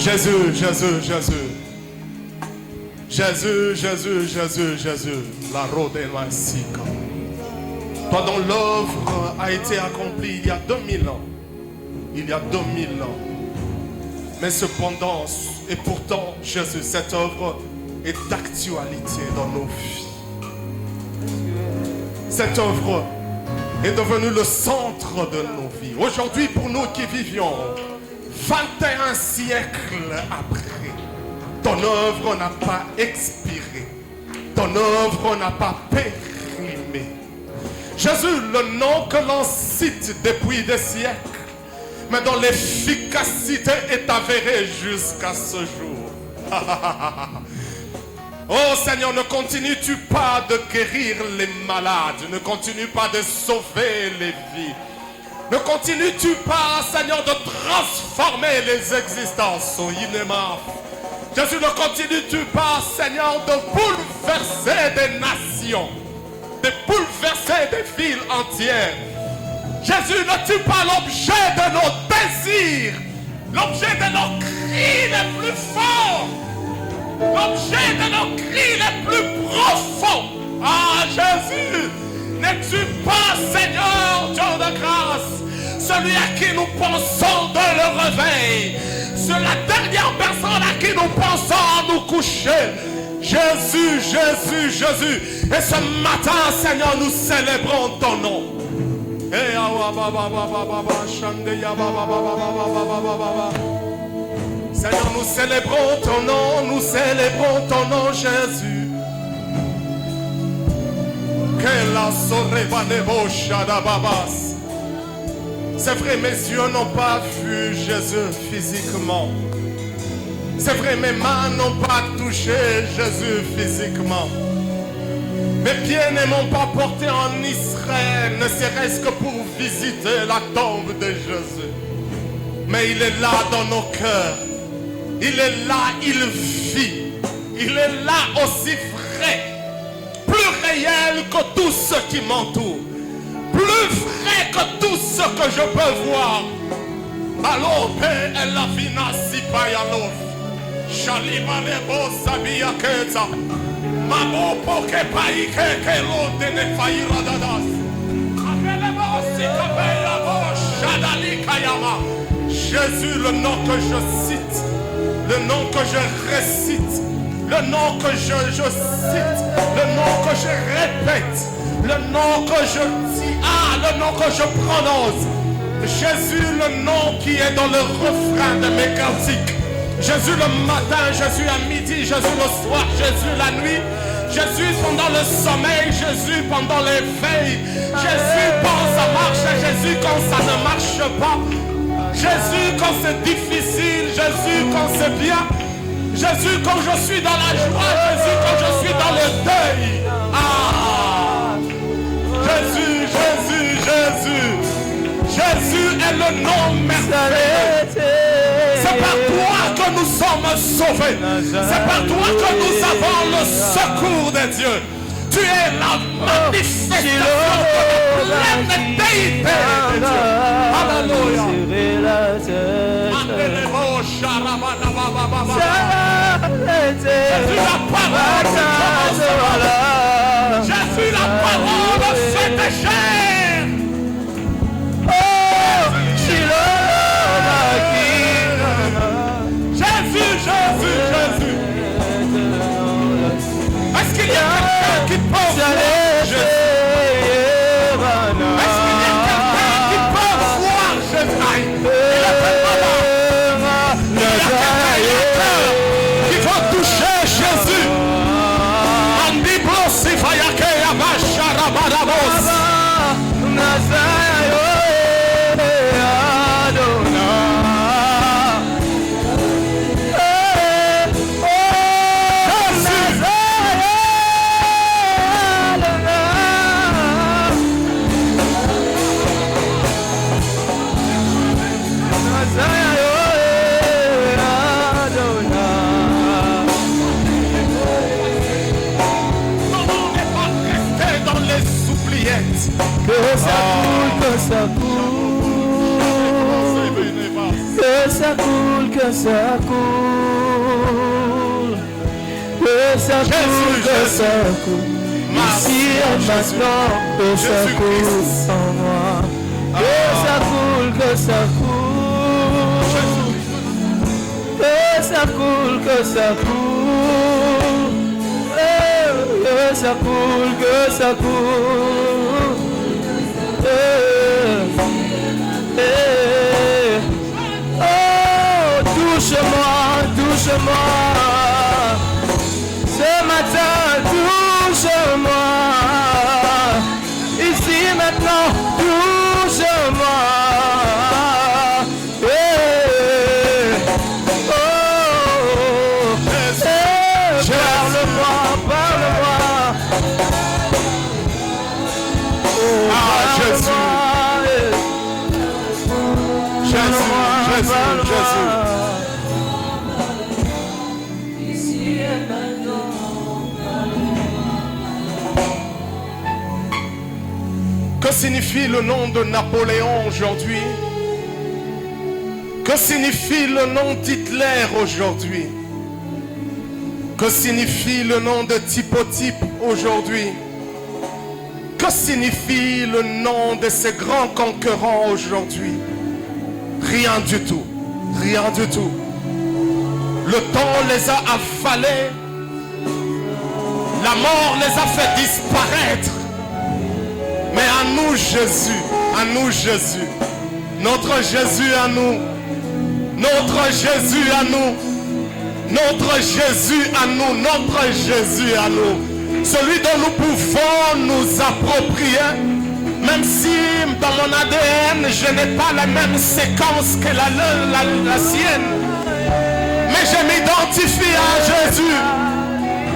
Jésus, Jésus, Jésus. Jésus, Jésus, Jésus, Jésus. La Rodemansika. Toi dont l'œuvre a été accomplie il y a 2000 ans. Il y a 2000 ans. Mais cependant, et pourtant, Jésus, cette œuvre est d'actualité dans nos vies. Cette œuvre est devenue le centre de nos vies. Aujourd'hui, pour nous qui vivions 21 siècles après, ton œuvre n'a pas expiré. Ton œuvre n'a pas périmé. Jésus, le nom que l'on cite depuis des siècles, mais dont l'efficacité est avérée jusqu'à ce jour. Oh Seigneur, ne continues-tu pas de guérir les malades? Ne continues pas de sauver les vies? Ne continues-tu pas, Seigneur, de transformer les existences au Inéma? Jésus, ne continues-tu pas, Seigneur, de bouleverser des nations, de bouleverser des villes entières? Jésus, n'es-tu pas l'objet de nos désirs, l'objet de nos cris les plus forts, l'objet de nos cris les plus profonds? Ah Jésus, n'es-tu pas, Seigneur, Dieu de grâce, celui à qui nous pensons de le réveil, c'est la dernière personne à qui nous pensons à nous coucher? Jésus, Jésus, Jésus. Et ce matin, Seigneur, nous célébrons ton nom. Seigneur, nous célébrons ton nom, nous célébrons ton nom, Jésus. C'est vrai, mes yeux n'ont pas vu Jésus physiquement. C'est vrai, mes mains n'ont pas touché Jésus physiquement. Mes pieds ne m'ont pas porté en Israël, ne serait-ce que pour visiter la tombe de Jésus. Mais il est là dans nos cœurs. Il est là, il vit. Il est là aussi vrai. Plus réel que tout ce qui m'entoure. Plus vrai que tout ce que je peux voir. Alors, Père, elle a vina si payalof. Shalimalebo sabia keta. Mamo poke paike ke lo dene faira dadas. Amelebo si kapeyabo shadali kayama. Jésus, le nom que je cite, le nom que je récite, le nom que je cite, le nom que je répète, le nom que je dis, le nom que je prononce. Jésus, le nom qui est dans le refrain de mes cantiques. Jésus le matin, Jésus à midi, Jésus le soir, Jésus la nuit, Jésus pendant le sommeil, Jésus pendant l'éveil, Jésus quand ça marche, Jésus quand ça ne marche pas, Jésus quand c'est difficile, Jésus quand c'est bien, Jésus quand je suis dans la joie, Jésus quand je suis dans le deuil. Jésus, Jésus, Jésus. Jésus est le nom merveilleux. C'est par toi que nous sommes sauvés. C'est par toi que nous avons le secours de Dieu. Tu es la manifestation de la pleine déité de Dieu. Alléluia. Jésus la parole. Jésus la parole faite chair. Jésus. Est-ce qu'il y a quelqu'un qui peut voir Jésus? Est-ce qu'il y a quelqu'un qui peut voir Jésus? Il est tellement là. Il y a quelqu'un qui veut toucher Jésus. Andiblo sifayake yabasharabadabos. Que ça coule, que ça coule, que ça coule. Que ça coule, que ça coule. Ici et maintenant, que ça coule en moi. Que ça coule, que ça coule. Que ça coule, que ça coule. Que ça coule, que ça coule. Oh, touche-moi, touche-moi. Ce matin, touche-moi. Ici maintenant, touche-moi. Parle-moi, parle-moi. Jésus. Jésus, Jésus, Jésus. Que signifie le nom de Napoléon aujourd'hui? Que signifie le nom d'Hitler aujourd'hui? Que signifie le nom de Typotype aujourd'hui? Que signifie le nom de ces grands conquérants aujourd'hui? Rien du tout. Rien du tout. Le temps les a avalés. La mort les a fait disparaître. Mais à nous Jésus, à nous Jésus, notre Jésus à nous, notre Jésus à nous, notre Jésus à nous, notre Jésus à nous, celui dont nous pouvons nous approprier, même si dans mon ADN je n'ai pas la même séquence que la sienne, mais je m'identifie à Jésus.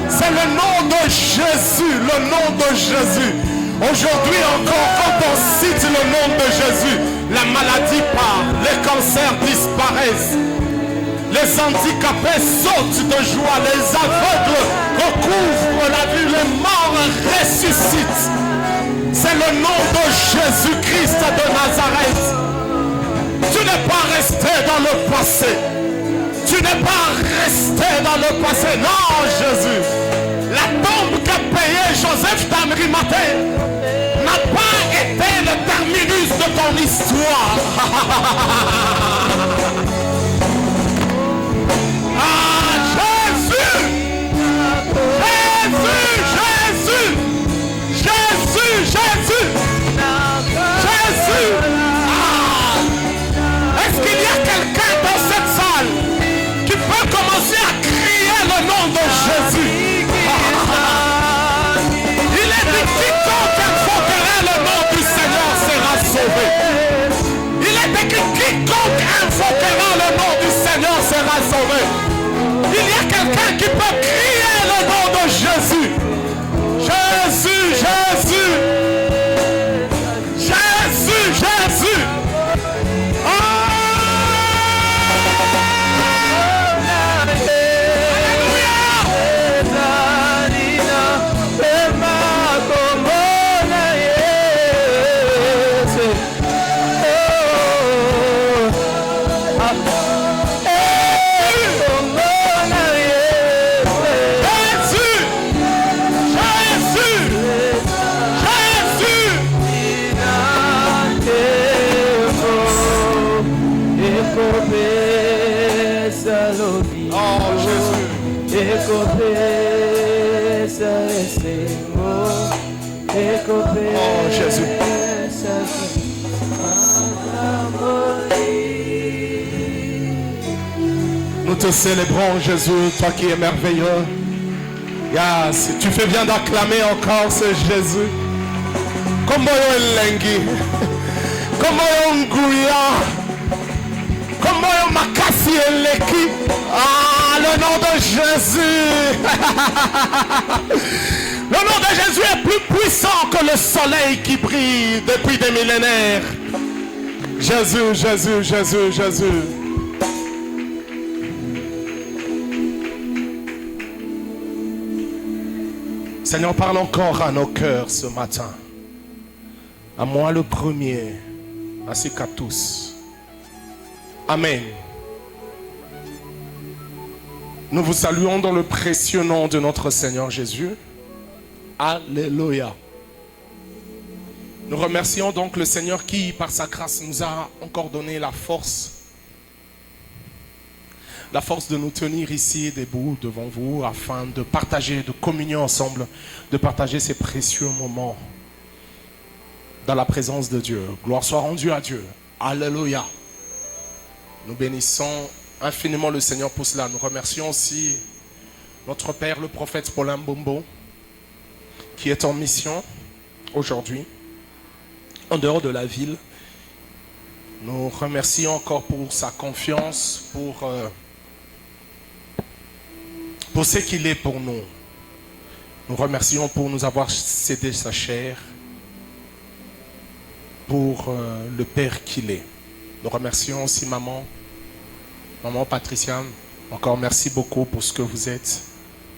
C'est le nom de Jésus, le nom de Jésus. Aujourd'hui encore, quand on cite le nom de Jésus, la maladie part, les cancers disparaissent, les handicapés sautent de joie, les aveugles recouvrent la vue, les morts ressuscitent. C'est le nom de Jésus-Christ de Nazareth. Tu n'es pas resté dans le passé. Tu n'es pas resté dans le passé. Non, Jésus. La tombe qu'a payé Joseph d'Amrimathée n'a pas été le terminus de ton histoire. Ah, Jésus! Jésus! Jésus! Jésus! Jésus! Jésus! Ah! Est-ce qu'il y a quelqu'un dans cette salle qui peut commencer à crier le nom de Jésus? Il est dit quiconque invoquera le nom du Seigneur sera sauvé. Il est dit quiconque invoquera le nom du Seigneur sera sauvé. Il y a quelqu'un qui peut crier le nom de Jésus. Jésus, Jésus. Jésus, Jésus. Oh Jésus. Nous te célébrons Jésus, toi qui es merveilleux. Yes. Tu fais bien d'acclamer encore ce Jésus. Comme Lengi, comme Nguya, comme Makasi Eleki. Ah, le nom de Jésus. Le nom de Jésus est plus puissant que le soleil qui brille depuis des millénaires. Jésus, Jésus, Jésus, Jésus. Seigneur, parle encore à nos cœurs ce matin. À moi le premier, ainsi qu'à tous. Amen. Nous vous saluons dans le précieux nom de notre Seigneur Jésus. Alléluia. Nous remercions donc le Seigneur qui, par sa grâce, nous a encore donné la force de nous tenir ici debout devant vous afin de partager, de communier ensemble, de partager ces précieux moments dans la présence de Dieu. Gloire soit rendue à Dieu. Alléluia. Nous bénissons infiniment le Seigneur pour cela. Nous remercions aussi notre Père, le prophète Paulin Mbombo, qui est en mission aujourd'hui, en dehors de la ville. Nous remercions encore pour sa confiance, pour ce qu'il est pour nous. Nous remercions pour nous avoir cédé sa chair, pour le Père qu'il est. Nous remercions aussi maman Patricia. Encore merci beaucoup pour ce que vous êtes,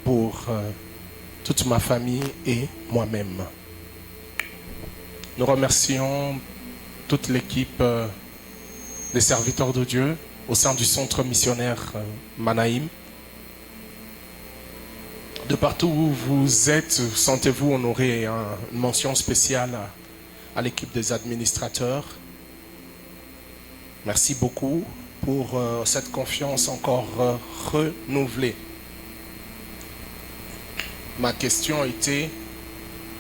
pour toute ma famille et moi-même. Nous remercions toute l'équipe des serviteurs de Dieu au sein du centre missionnaire Manaïm. De partout où vous êtes, sentez-vous honoré. Une mention spéciale à l'équipe des administrateurs. Merci beaucoup pour cette confiance encore renouvelée. Ma question était,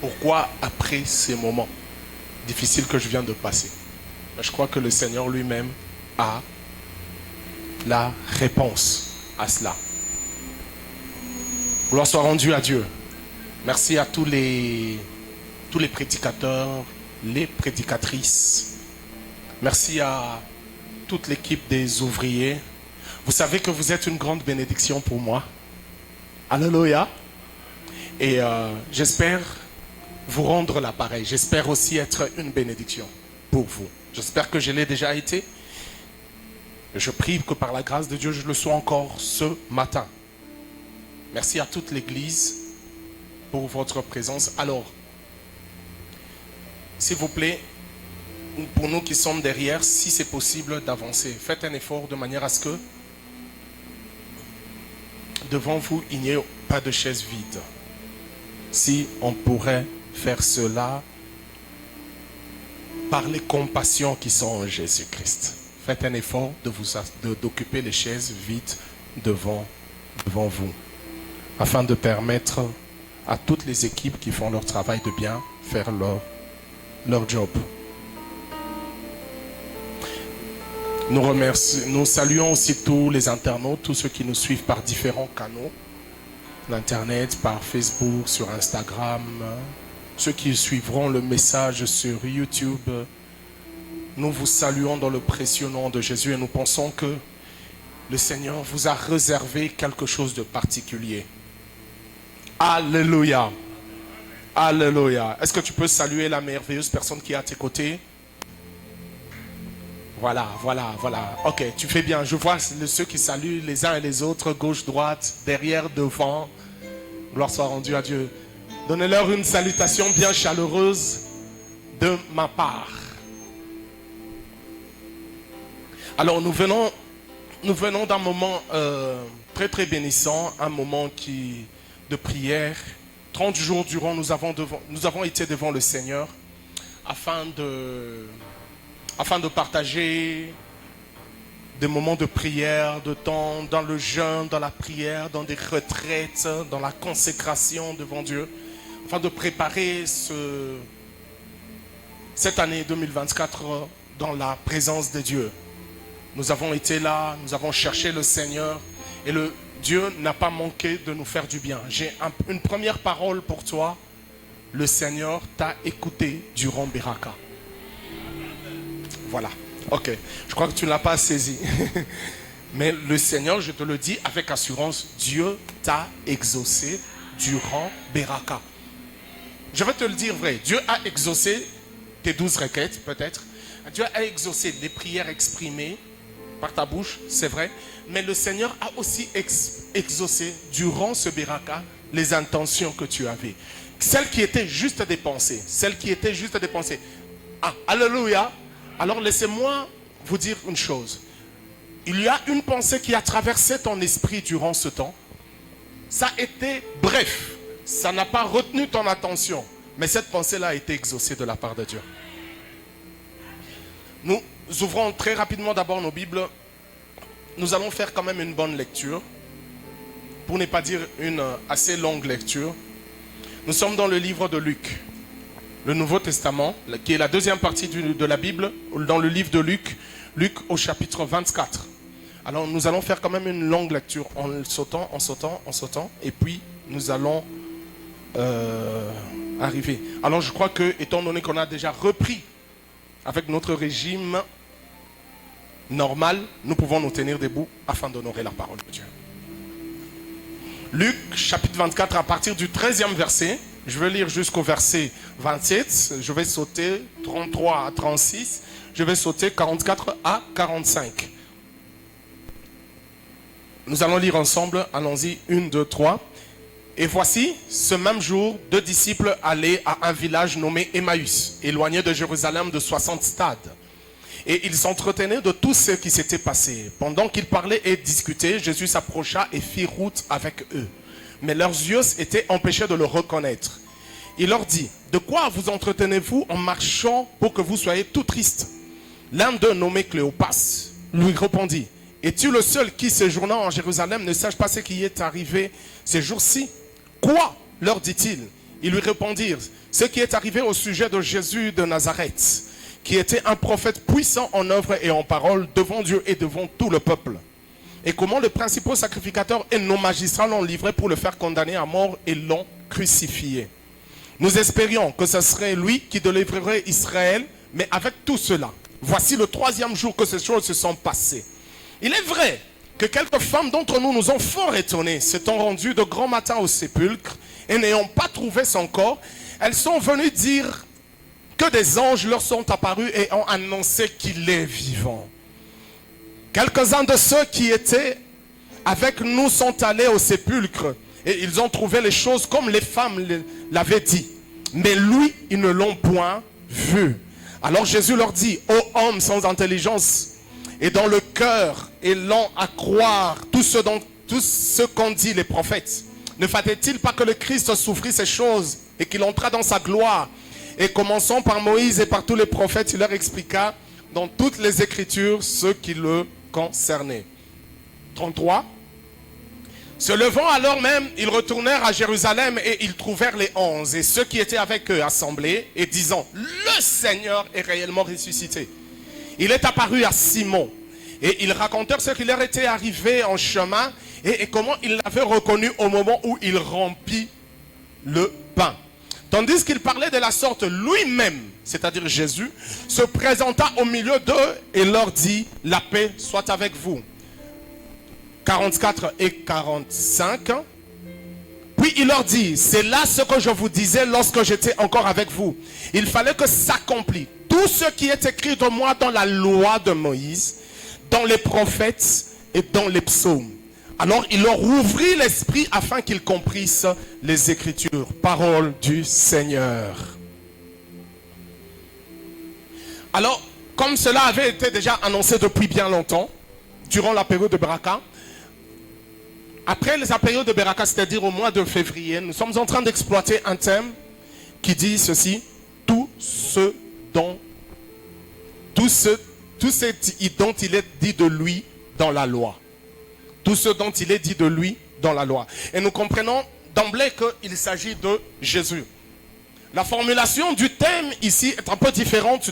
pourquoi après ces moments difficiles que je viens de passer? Je crois que le Seigneur lui-même a la réponse à cela. Gloire soit rendue à Dieu. Merci à tous les prédicateurs, les prédicatrices. Merci à toute l'équipe des ouvriers. Vous savez que vous êtes une grande bénédiction pour moi. Alléluia. Et j'espère vous rendre l'appareil. J'espère aussi être une bénédiction pour vous. J'espère que je l'ai déjà été. Je prie que par la grâce de Dieu, je le sois encore ce matin. Merci à toute l'Église pour votre présence. Alors, s'il vous plaît, pour nous qui sommes derrière, si c'est possible d'avancer, faites un effort de manière à ce que devant vous, il n'y ait pas de chaise vide. Si on pourrait faire cela par les compassions qui sont en Jésus-Christ. Faites un effort d'occuper les chaises vides devant vous, afin de permettre à toutes les équipes qui font leur travail de bien faire leur job. Nous saluons aussi tous les internautes, tous ceux qui nous suivent par différents canaux, l'Internet, par Facebook, sur Instagram, ceux qui suivront le message sur YouTube. Nous vous saluons dans le précieux nom de Jésus et nous pensons que le Seigneur vous a réservé quelque chose de particulier. Alléluia. Alléluia. Est-ce que tu peux saluer la merveilleuse personne qui est à tes côtés? Voilà. Ok, tu fais bien. Je vois ceux qui saluent les uns et les autres, gauche, droite, derrière, devant. Gloire soit rendue à Dieu. Donnez-leur une salutation bien chaleureuse de ma part. Alors nous venons d'un moment très très bénissant, un moment de prière. 30 jours durant, nous avons été devant le Seigneur afin de partager des moments de prière, de temps dans le jeûne, dans la prière, dans des retraites, dans la consécration devant Dieu, afin de préparer cette année 2024 dans la présence de Dieu. Nous avons été là, nous avons cherché le Seigneur et Dieu n'a pas manqué de nous faire du bien. J'ai une première parole pour toi. Le Seigneur t'a écouté durant Beraka. Voilà. Ok. Je crois que tu ne l'as pas saisi. Mais le Seigneur, je te le dis avec assurance, Dieu t'a exaucé durant Beraka. Je vais te le dire vrai. Dieu a exaucé tes 12 requêtes, peut-être. Dieu a exaucé les prières exprimées par ta bouche, c'est vrai. Mais le Seigneur a aussi exaucé durant ce Beraka les intentions que tu avais. Celles qui étaient juste des pensées. Ah, alléluia. Alors laissez-moi vous dire une chose. Il y a une pensée qui a traversé ton esprit durant ce temps. Ça a été bref. Ça n'a pas retenu ton attention. Mais cette pensée-là a été exaucée de la part de Dieu. Nous ouvrons très rapidement d'abord nos Bibles. Nous allons faire quand même une bonne lecture. Pour ne pas dire une assez longue lecture. Nous sommes dans le livre de Luc. Le Nouveau Testament, qui est la deuxième partie de la Bible. Dans le livre de Luc. Luc au chapitre 24. Alors nous allons faire quand même une longue lecture. En sautant. Et puis nous allons arriver. Alors je crois que, étant donné qu'on a déjà repris avec notre régime normal, nous pouvons nous tenir debout afin d'honorer la parole de Dieu. Luc chapitre 24 à partir du 13e verset, je vais lire jusqu'au verset 27, je vais sauter 33 à 36, je vais sauter 44 à 45. Nous allons lire ensemble, allons-y, 1, 2, 3. Et voici, ce même jour, 2 disciples allaient à un village nommé Emmaüs, éloigné de Jérusalem de 60 stades. Et ils s'entretenaient de tout ce qui s'était passé. Pendant qu'ils parlaient et discutaient, Jésus s'approcha et fit route avec eux. Mais leurs yeux étaient empêchés de le reconnaître. Il leur dit, « De quoi vous entretenez-vous en marchant pour que vous soyez tout tristes ?» L'un d'eux, nommé Cléopas, lui répondit, « Es-tu le seul qui, séjournant en Jérusalem, ne sache pas ce qui est arrivé ces jours-ci » ? « Quoi ?» leur dit-il. Ils lui répondirent, « Ce qui est arrivé au sujet de Jésus de Nazareth, qui était un prophète puissant en œuvre et en parole devant Dieu et devant tout le peuple. Et comment les principaux sacrificateurs et nos magistrats l'ont livré pour le faire condamner à mort et l'ont crucifié. Nous espérions que ce serait lui qui délivrerait Israël, mais avec tout cela, voici le 3e jour que ces choses se sont passées. Il est vrai que quelques femmes d'entre nous nous ont fort étonnés, s'étant rendues de grand matin au sépulcre et n'ayant pas trouvé son corps, elles sont venues dire que des anges leur sont apparus et ont annoncé qu'il est vivant. Quelques-uns de ceux qui étaient avec nous sont allés au sépulcre et ils ont trouvé les choses comme les femmes l'avaient dit. Mais lui, ils ne l'ont point vu. Alors Jésus leur dit, ô hommes sans intelligence et dans le cœur et lents à croire tout ce qu'ont dit les prophètes, ne fallait-il pas que le Christ souffrit ces choses et qu'il entra dans sa gloire? Et commençant par Moïse et par tous les prophètes, il leur expliqua dans toutes les Écritures ce qui le concernait. 33. Se levant alors même, ils retournèrent à Jérusalem et ils trouvèrent les 11 et ceux qui étaient avec eux assemblés et disant, le Seigneur est réellement ressuscité. Il est apparu à Simon et ils racontèrent ce qui leur était arrivé en chemin et comment il l'avait reconnu au moment où il rompit le pain. Tandis qu'il parlait de la sorte, lui-même, c'est-à-dire Jésus, se présenta au milieu d'eux et leur dit, la paix soit avec vous. 44 et 45. Puis il leur dit, c'est là ce que je vous disais lorsque j'étais encore avec vous. Il fallait que s'accomplisse tout ce qui est écrit de moi dans la loi de Moïse, dans les prophètes et dans les psaumes. Alors il leur ouvrit l'esprit afin qu'ils comprissent les Écritures. Parole du Seigneur. Alors, comme cela avait été déjà annoncé depuis bien longtemps, durant la période de Beraka, après la période de Beraka, c'est-à-dire au mois de février, nous sommes en train d'exploiter un thème qui dit ceci, tout ce dont il est dit de lui dans la loi. Tout ce dont il est dit de lui dans la loi. Et nous comprenons d'emblée qu'il s'agit de Jésus. La formulation du thème ici est un peu différente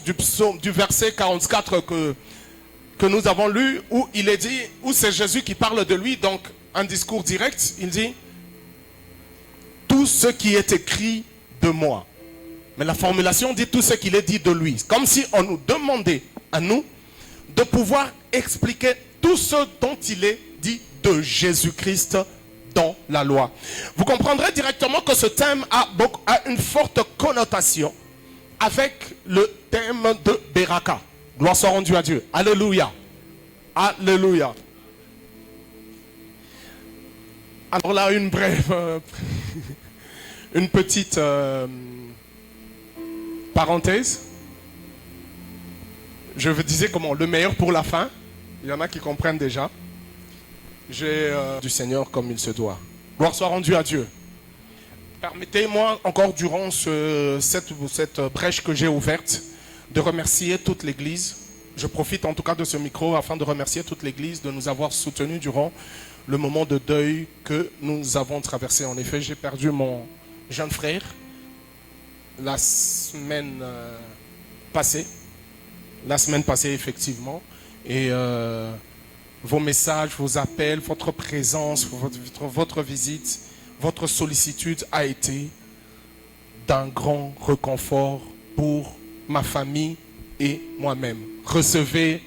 du verset 44 que nous avons lu, où il est dit, où c'est Jésus qui parle de lui, donc un discours direct, il dit tout ce qui est écrit de moi. Mais la formulation dit tout ce qu'il est dit de lui. Comme si on nous demandait à nous de pouvoir expliquer tout ce dont il est dit de Jésus-Christ dans la loi. Vous comprendrez directement que ce thème a une forte connotation avec le thème de Beraka. Gloire soit rendue à Dieu. Alléluia. Alléluia. Alors là, une brève, une petite parenthèse. Je vous disais comment, le meilleur pour la fin. Il y en a qui comprennent déjà. J'ai du Seigneur comme il se doit. Gloire soit rendue à Dieu. Permettez-moi encore durant cette brèche que j'ai ouverte de remercier toute l'Église. Je profite en tout cas de ce micro afin de remercier toute l'Église de nous avoir soutenus durant le moment de deuil que nous avons traversé. En effet, j'ai perdu mon jeune frère la semaine passée. La semaine passée, effectivement. Et vos messages, vos appels, votre présence, votre visite, votre sollicitude a été d'un grand réconfort pour ma famille et moi-même. Recevez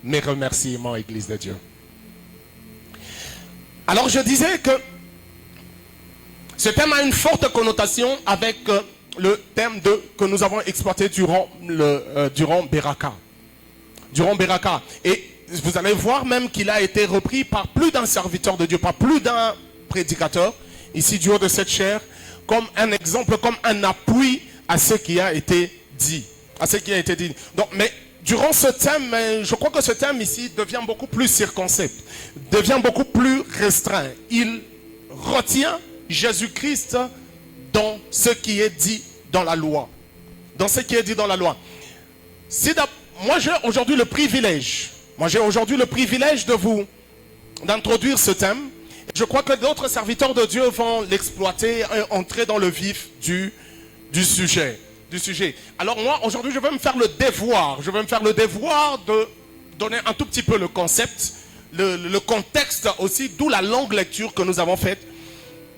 mes remerciements, Église de Dieu. Alors je disais que ce thème a une forte connotation avec le thème que nous avons exploité durant Beraka. Durant Beraka. Et vous allez voir même qu'il a été repris par plus d'un serviteur de Dieu, par plus d'un prédicateur, ici du haut de cette chaire, comme un exemple, comme un appui à ce qui a été dit. À ce qui a été dit. Donc, mais durant ce thème, je crois que ce thème ici devient beaucoup plus circonspect, devient beaucoup plus restreint. Il retient Jésus-Christ dans ce qui est dit dans la loi. Dans ce qui est dit dans la loi. Moi j'ai aujourd'hui le privilège, d'introduire ce thème. Je crois que d'autres serviteurs de Dieu vont l'exploiter et entrer dans le vif du sujet. Alors moi, aujourd'hui, je vais me faire le devoir de donner un tout petit peu le concept, le contexte aussi, d'où la longue lecture que nous avons faite.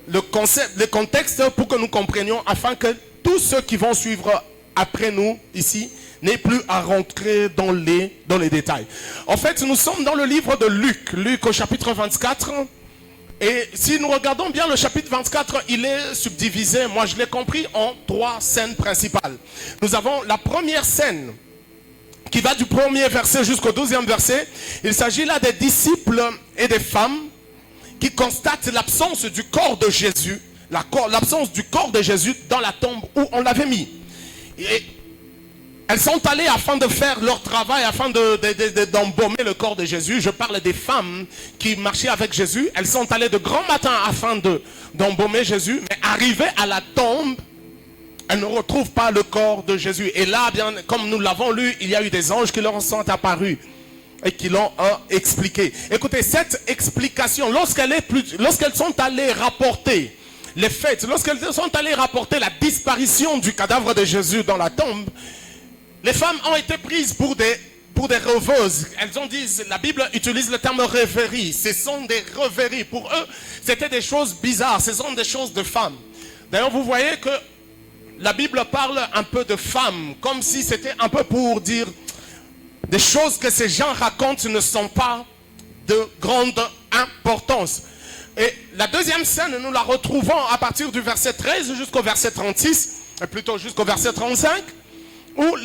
Le contexte pour que nous comprenions, afin que tous ceux qui vont suivre après nous ici n'aient plus à rentrer dans les détails. En fait, nous sommes dans le livre de Luc au chapitre 24. Et si nous regardons bien le chapitre 24, il est subdivisé, moi je l'ai compris, en 3 scènes principales. Nous avons la première scène qui va du premier verset jusqu'au 12e verset. Il s'agit là des disciples et des femmes qui constatent l'absence du corps de Jésus, l'absence du corps de Jésus dans la tombe où on l'avait mis. Et elles sont allées afin de faire leur travail, afin d'embaumer le corps de Jésus. Je parle des femmes qui marchaient avec Jésus. Elles sont allées de grand matin afin d'embaumer Jésus. Mais arrivées à la tombe, elles ne retrouvent pas le corps de Jésus. Et là, bien, comme nous l'avons lu, il y a eu des anges qui leur sont apparus et qui l'ont expliqué. Écoutez, cette explication, lorsqu'elles sont allées rapporter les faits, lorsqu'elles sont allées rapporter la disparition du cadavre de Jésus dans la tombe, les femmes ont été prises pour des rêveuses. Elles ont dit, la Bible utilise le terme rêverie. Ce sont des rêveries. Pour eux, c'était des choses bizarres. Ce sont des choses de femmes. D'ailleurs, vous voyez que la Bible parle un peu de femmes, comme si c'était un peu pour dire des choses que ces gens racontent ne sont pas de grande importance. Et la deuxième scène, nous la retrouvons à partir du verset 13 jusqu'au verset 36, plutôt jusqu'au verset 35. Où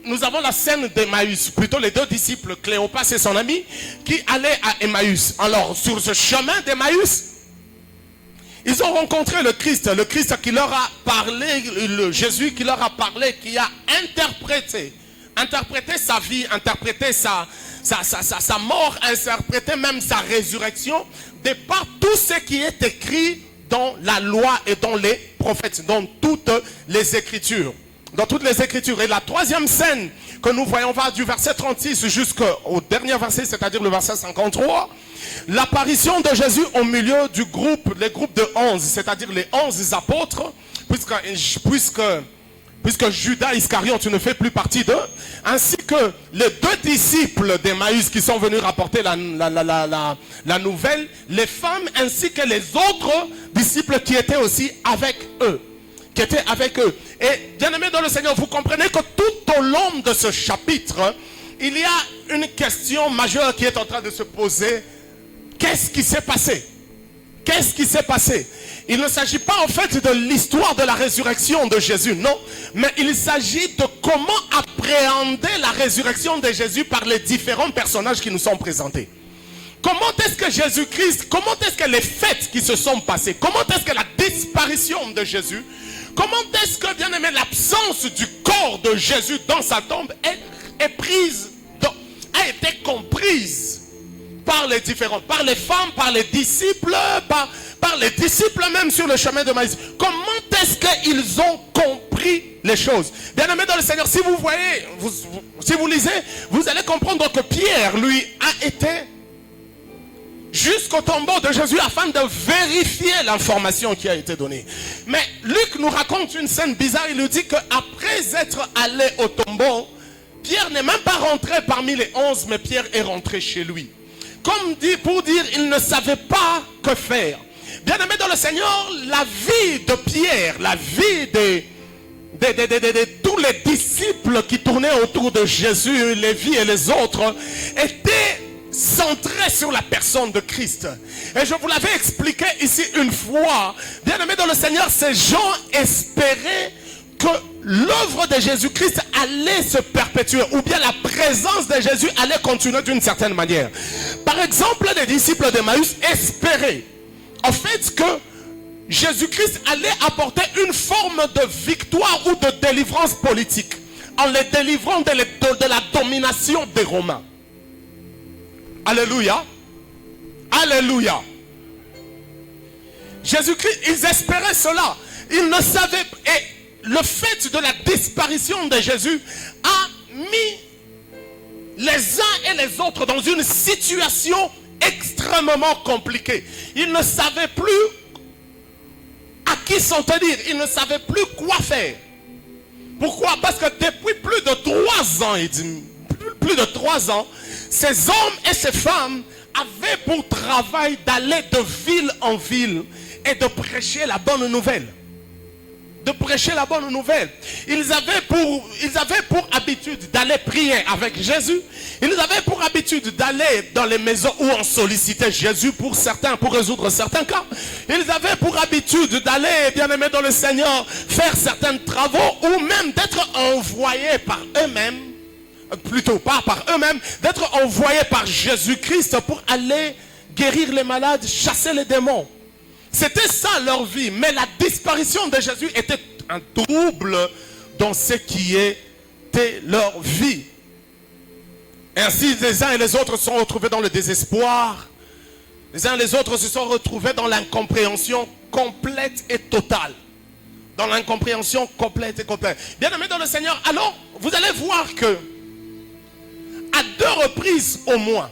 nous avons la scène d'Emmaüs, plutôt les deux disciples, Cléopas et son ami, qui allaient à Emmaüs. Alors, sur ce chemin d'Emmaüs, ils ont rencontré le Christ qui leur a parlé, le Jésus qui leur a parlé, qui a interprété sa vie, interprété sa mort, interprété même sa résurrection, de par tout ce qui est écrit dans la loi et dans les prophètes, dans toutes les Écritures. Dans toutes les Écritures. Et la troisième scène que nous voyons va du verset 36 jusqu'au dernier verset, c'est-à-dire le verset 53. L'apparition de Jésus au milieu du groupe, les groupes de 11, c'est-à-dire les 11 apôtres, puisque Judas Iscariote ne fait plus partie d'eux, ainsi que les deux disciples d'Emmaüs qui sont venus rapporter la nouvelle, les femmes ainsi que les autres disciples qui étaient aussi avec eux. Et bien aimés dans le Seigneur, vous comprenez que tout au long de ce chapitre, il y a une question majeure qui est en train de se poser. Qu'est-ce qui s'est passé? Qu'est-ce qui s'est passé? Il ne s'agit pas en fait de l'histoire de la résurrection de Jésus, non. Mais il s'agit de comment appréhender la résurrection de Jésus par les différents personnages qui nous sont présentés. Comment est-ce que Jésus-Christ, comment est-ce que les fêtes qui se sont passées, comment est-ce que la disparition de Jésus, comment est-ce que, bien aimé, l'absence du corps de Jésus dans sa tombe a été comprise par les différents, par les femmes, par les disciples, par par les disciples même sur le chemin de Maïs. Comment est-ce qu'ils ont compris les choses? Bien-aimés dans le Seigneur, si vous voyez, si vous lisez, vous allez comprendre que Pierre, lui, a été jusqu'au tombeau de Jésus afin de vérifier l'information qui a été donnée. Mais Luc nous raconte une scène bizarre. Il nous dit qu'après être allé au tombeau, Pierre n'est même pas rentré parmi les 11, mais Pierre est rentré chez lui. Comme dit, pour dire, il ne savait pas que faire. Bien-aimé dans le Seigneur, la vie de Pierre, la vie de tous les disciples qui tournaient autour de Jésus, Lévi et les autres, était centré sur la personne de Christ. Et je vous l'avais expliqué ici une fois. Bien-aimé dans le Seigneur, ces gens espéraient que l'œuvre de Jésus-Christ allait se perpétuer, ou bien la présence de Jésus allait continuer d'une certaine manière. Par exemple, les disciples d'Emmaüs espéraient en fait que Jésus-Christ allait apporter une forme de victoire ou de délivrance politique en les délivrant de la domination des Romains. Alléluia. Alléluia. Jésus-Christ, ils espéraient cela. Ils ne savaient. Et le fait de la disparition de Jésus a mis les uns et les autres dans une situation extrêmement compliquée. Ils ne savaient plus à qui s'en tenir. Ils ne savaient plus quoi faire. Pourquoi? Parce que depuis plus de 3 ans, il dit, plus de 3 ans, ces hommes et ces femmes avaient pour travail d'aller de ville en ville et de prêcher la bonne nouvelle. De prêcher la bonne nouvelle. Ils avaient pour habitude d'aller prier avec Jésus. Ils avaient pour habitude d'aller dans les maisons où on sollicitait Jésus pour certains, pour résoudre certains cas. Ils avaient pour habitude d'aller, bien-aimés dans le Seigneur, faire certains travaux ou même d'être envoyés par eux-mêmes, plutôt pas par eux-mêmes, d'être envoyés par Jésus-Christ pour aller guérir les malades, chasser les démons. C'était ça leur vie. Mais la disparition de Jésus était un trouble dans ce qui était leur vie. Et ainsi, les uns et les autres se sont retrouvés dans le désespoir. Les uns et les autres se sont retrouvés dans l'incompréhension complète et totale. Dans l'incompréhension complète et complète. Bien-aimés dans le Seigneur, alors, vous allez voir que, à 2 reprises au moins,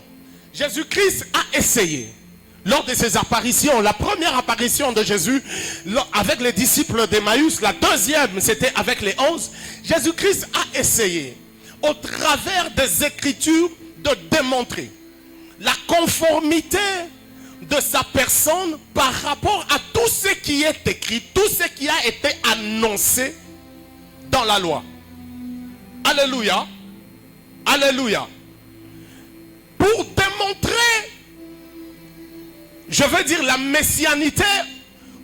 Jésus-Christ a essayé. Lors de ses apparitions, la première apparition de Jésus avec les disciples d'Emmaüs, la deuxième c'était avec les 11, Jésus-Christ a essayé, au travers des Écritures, de démontrer la conformité de sa personne par rapport à tout ce qui est écrit, tout ce qui a été annoncé dans la loi. Alléluia. Alléluia. Pour démontrer, je veux dire, la messianité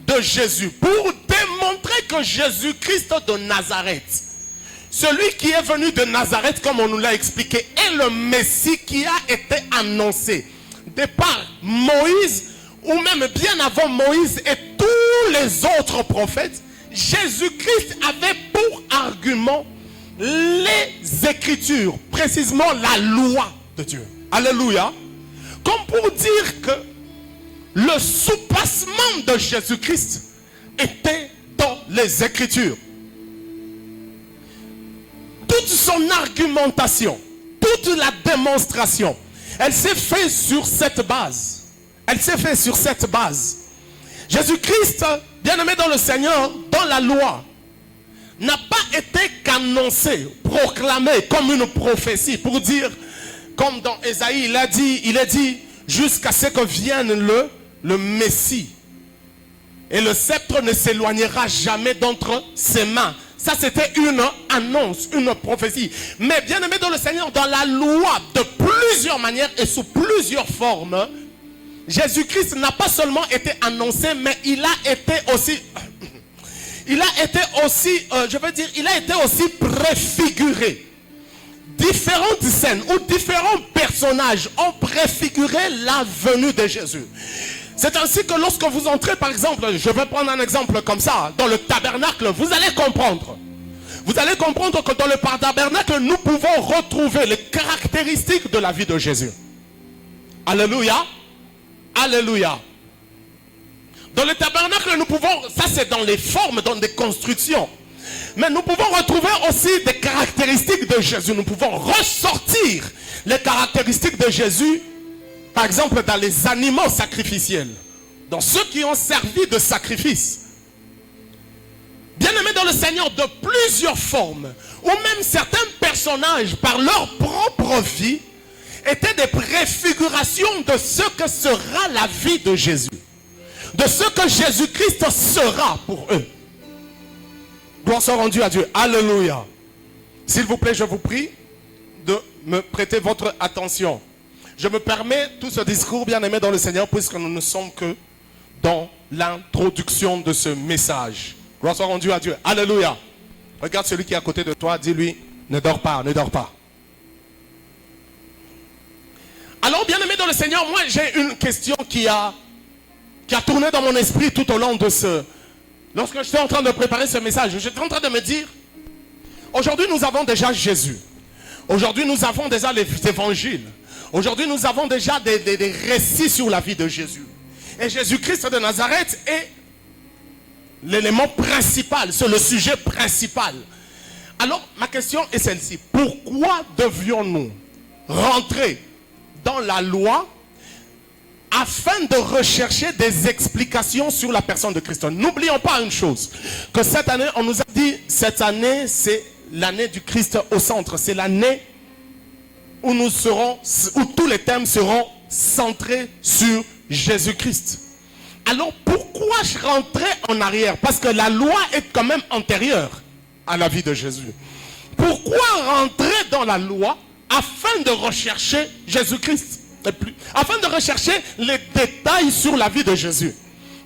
de Jésus. Pour démontrer que Jésus-Christ de Nazareth, celui qui est venu de Nazareth, comme on nous l'a expliqué, est le Messie qui a été annoncé de par Moïse, ou même bien avant Moïse et tous les autres prophètes. Jésus-Christ avait pour argument les Écritures, précisément la loi de Dieu. Alléluia. Comme pour dire que le soupassement de Jésus-Christ était dans les Écritures. Toute son argumentation, toute la démonstration, elle s'est faite sur cette base. Elle s'est faite sur cette base. Jésus-Christ, bien-aimé dans le Seigneur, dans la loi, n'a pas été qu'annoncé, proclamé comme une prophétie pour dire, comme dans Ésaïe, il a dit jusqu'à ce que vienne le Messie. Et le sceptre ne s'éloignera jamais d'entre ses mains. Ça, c'était une annonce, une prophétie. Mais bien aimé dans le Seigneur, dans la loi, de plusieurs manières et sous plusieurs formes, Jésus-Christ n'a pas seulement été annoncé, mais il a été aussi préfiguré. Différentes scènes ou différents personnages ont préfiguré la venue de Jésus. C'est ainsi que lorsque vous entrez, par exemple, je vais prendre un exemple comme ça, dans le tabernacle, vous allez comprendre. Vous allez comprendre que dans le tabernacle, nous pouvons retrouver les caractéristiques de la vie de Jésus. Alléluia. Alléluia. Dans le tabernacle, nous pouvons, ça c'est dans les formes, dans des constructions. Mais nous pouvons retrouver aussi des caractéristiques de Jésus. Nous pouvons ressortir les caractéristiques de Jésus, par exemple dans les animaux sacrificiels, dans ceux qui ont servi de sacrifice. Bien-aimés dans le Seigneur, de plusieurs formes, ou même certains personnages, par leur propre vie, étaient des préfigurations de ce que sera la vie de Jésus. De ce que Jésus-Christ sera pour eux. Gloire soit rendue à Dieu. Alléluia. S'il vous plaît, je vous prie de me prêter votre attention. Je me permets tout ce discours, bien-aimé dans le Seigneur, puisque nous ne sommes que dans l'introduction de ce message. Gloire soit rendue à Dieu. Alléluia. Regarde celui qui est à côté de toi, dis-lui, ne dors pas, ne dors pas. Alors, bien-aimé dans le Seigneur, moi j'ai une question qui a tourné dans mon esprit tout au long de ce... Lorsque j'étais en train de préparer ce message, j'étais en train de me dire, aujourd'hui nous avons déjà Jésus. Aujourd'hui nous avons déjà les évangiles. Aujourd'hui nous avons déjà des récits sur la vie de Jésus. Et Jésus-Christ de Nazareth est l'élément principal, c'est le sujet principal. Alors ma question est celle-ci. Pourquoi devions-nous rentrer dans la loi afin de rechercher des explications sur la personne de Christ? N'oublions pas une chose, que cette année, on nous a dit, cette année, c'est l'année du Christ au centre. C'est l'année où où tous les thèmes seront centrés sur Jésus-Christ. Alors, pourquoi je rentrais en arrière? Parce que la loi est quand même antérieure à la vie de Jésus. Pourquoi rentrer dans la loi afin de rechercher Jésus-Christ? Afin de rechercher les détails sur la vie de Jésus.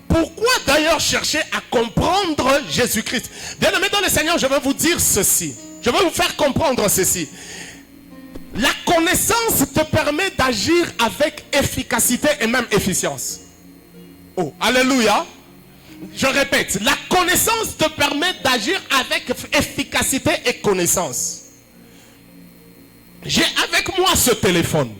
Pourquoi d'ailleurs chercher à comprendre Jésus-Christ? Bien-aimés dans le Seigneur, je vais vous dire ceci. Je vais vous faire comprendre ceci. La connaissance te permet d'agir avec efficacité et même efficience. Oh, alléluia. Je répète, la connaissance te permet d'agir avec efficacité et connaissance. J'ai avec moi ce téléphone.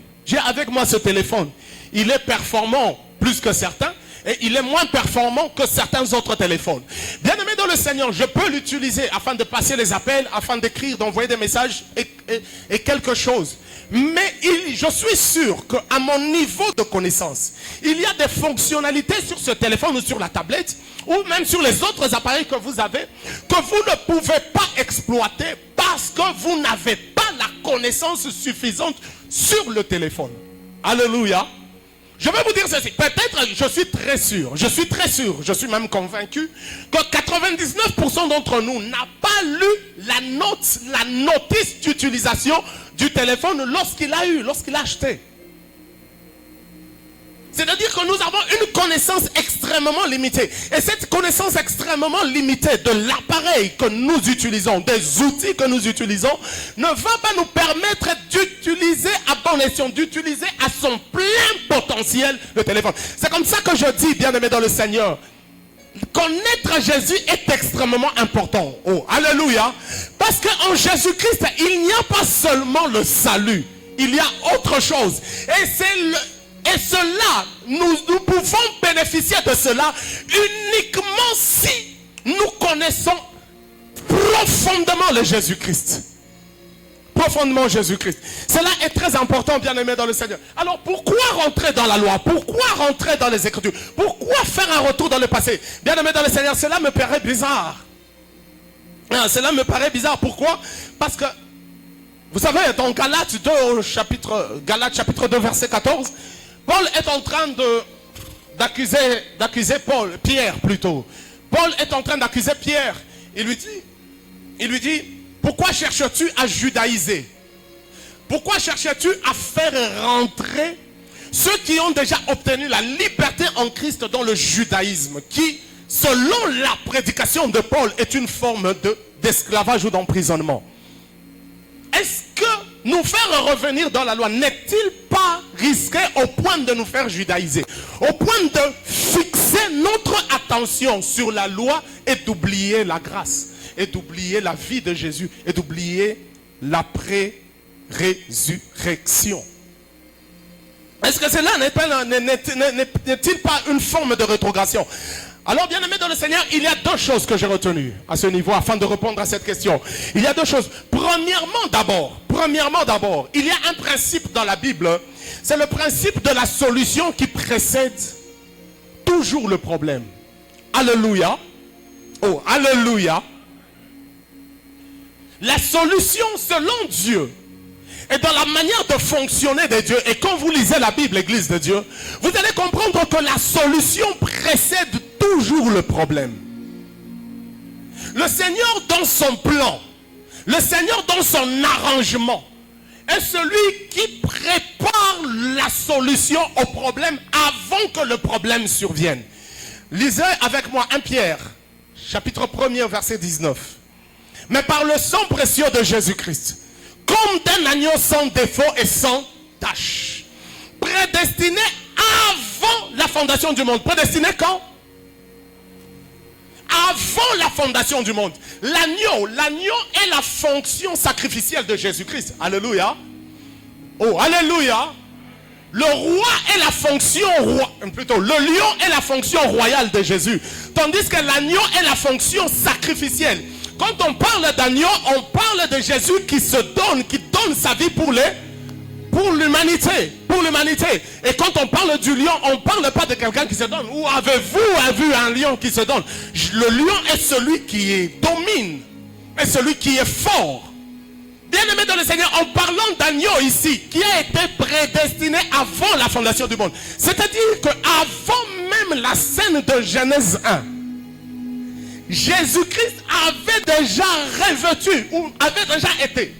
Il est performant plus que certains et il est moins performant que certains autres téléphones. Bien-aimé dans le Seigneur, je peux l'utiliser afin de passer les appels, afin d'écrire, d'envoyer des messages et quelque chose. Mais je suis sûr qu'à mon niveau de connaissance, il y a des fonctionnalités sur ce téléphone ou sur la tablette ou même sur les autres appareils que vous avez que vous ne pouvez pas exploiter parce que vous n'avez pas la connaissance suffisante sur le téléphone. Alléluia. Je vais vous dire ceci. Peut-être, je suis même convaincu que 99% d'entre nous n'a pas lu la notice d'utilisation du téléphone lorsqu'il a acheté. C'est-à-dire que nous avons une connaissance extrêmement limitée. Et cette connaissance extrêmement limitée de l'appareil que nous utilisons, des outils que nous utilisons, ne va pas nous permettre d'utiliser à bon escient, d'utiliser à son plein potentiel le téléphone. C'est comme ça que je dis, bien-aimé dans le Seigneur, connaître Jésus est extrêmement important. Oh, alléluia. Parce qu'en Jésus-Christ, il n'y a pas seulement le salut. Il y a autre chose. Et cela, nous pouvons bénéficier de cela uniquement si nous connaissons profondément le Jésus-Christ. Profondément Jésus-Christ. Cela est très important, bien-aimé dans le Seigneur. Alors pourquoi rentrer dans la loi? Pourquoi rentrer dans les Écritures? Pourquoi faire un retour dans le passé? Bien-aimé dans le Seigneur, cela me paraît bizarre. Cela me paraît bizarre. Pourquoi? Parce que, vous savez, dans Galates chapitre 2, verset 14, Paul est en train d'accuser Pierre plutôt. Paul est en train d'accuser Pierre. Il lui dit, pourquoi cherches-tu à judaïser? Pourquoi cherches-tu à faire rentrer ceux qui ont déjà obtenu la liberté en Christ dans le judaïsme, qui, selon la prédication de Paul, est une forme d'esclavage ou d'emprisonnement? Est-ce que nous faire revenir dans la loi n'est-il pas risqué au point de nous faire judaïser, au point de fixer notre attention sur la loi et d'oublier la grâce, et d'oublier la vie de Jésus, et d'oublier l'après-résurrection? Est-ce que cela n'est-il pas une forme de rétrogradation? Alors, bien-aimés dans le Seigneur, il y a deux choses que j'ai retenues à ce niveau afin de répondre à cette question. Il y a deux choses. Premièrement d'abord, il y a un principe dans la Bible. C'est le principe de la solution qui précède toujours le problème. Alléluia. Oh, alléluia. La solution selon Dieu et dans la manière de fonctionner de Dieu, et quand vous lisez la Bible, l'Église de Dieu, vous allez comprendre que la solution précède toujours le problème. Le Seigneur dans son plan, le Seigneur dans son arrangement, est celui qui prépare la solution au problème avant que le problème survienne. Lisez avec moi 1 Pierre, chapitre 1er, verset 19. Mais par le sang précieux de Jésus-Christ, comme d'un agneau sans défaut et sans tache, prédestiné avant la fondation du monde. Prédestiné quand? Avant la fondation du monde. L'agneau est la fonction sacrificielle de Jésus-Christ. Alléluia. Oh, alléluia. Le roi est la fonction plutôt le lion est la fonction royale de Jésus, tandis que l'agneau est la fonction sacrificielle. Quand on parle d'agneau, on parle de Jésus qui donne sa vie pour l'humanité. Et quand on parle du lion, on ne parle pas de quelqu'un qui se donne. Où avez-vous vu un lion qui se donne? Le lion est celui qui domine, est celui qui est fort. Bien-aimé dans le Seigneur, en parlant d'agneau ici, qui a été prédestiné avant la fondation du monde. C'est-à-dire qu'avant même la scène de Genèse 1, Jésus-Christ avait déjà revêtu, ou avait déjà été,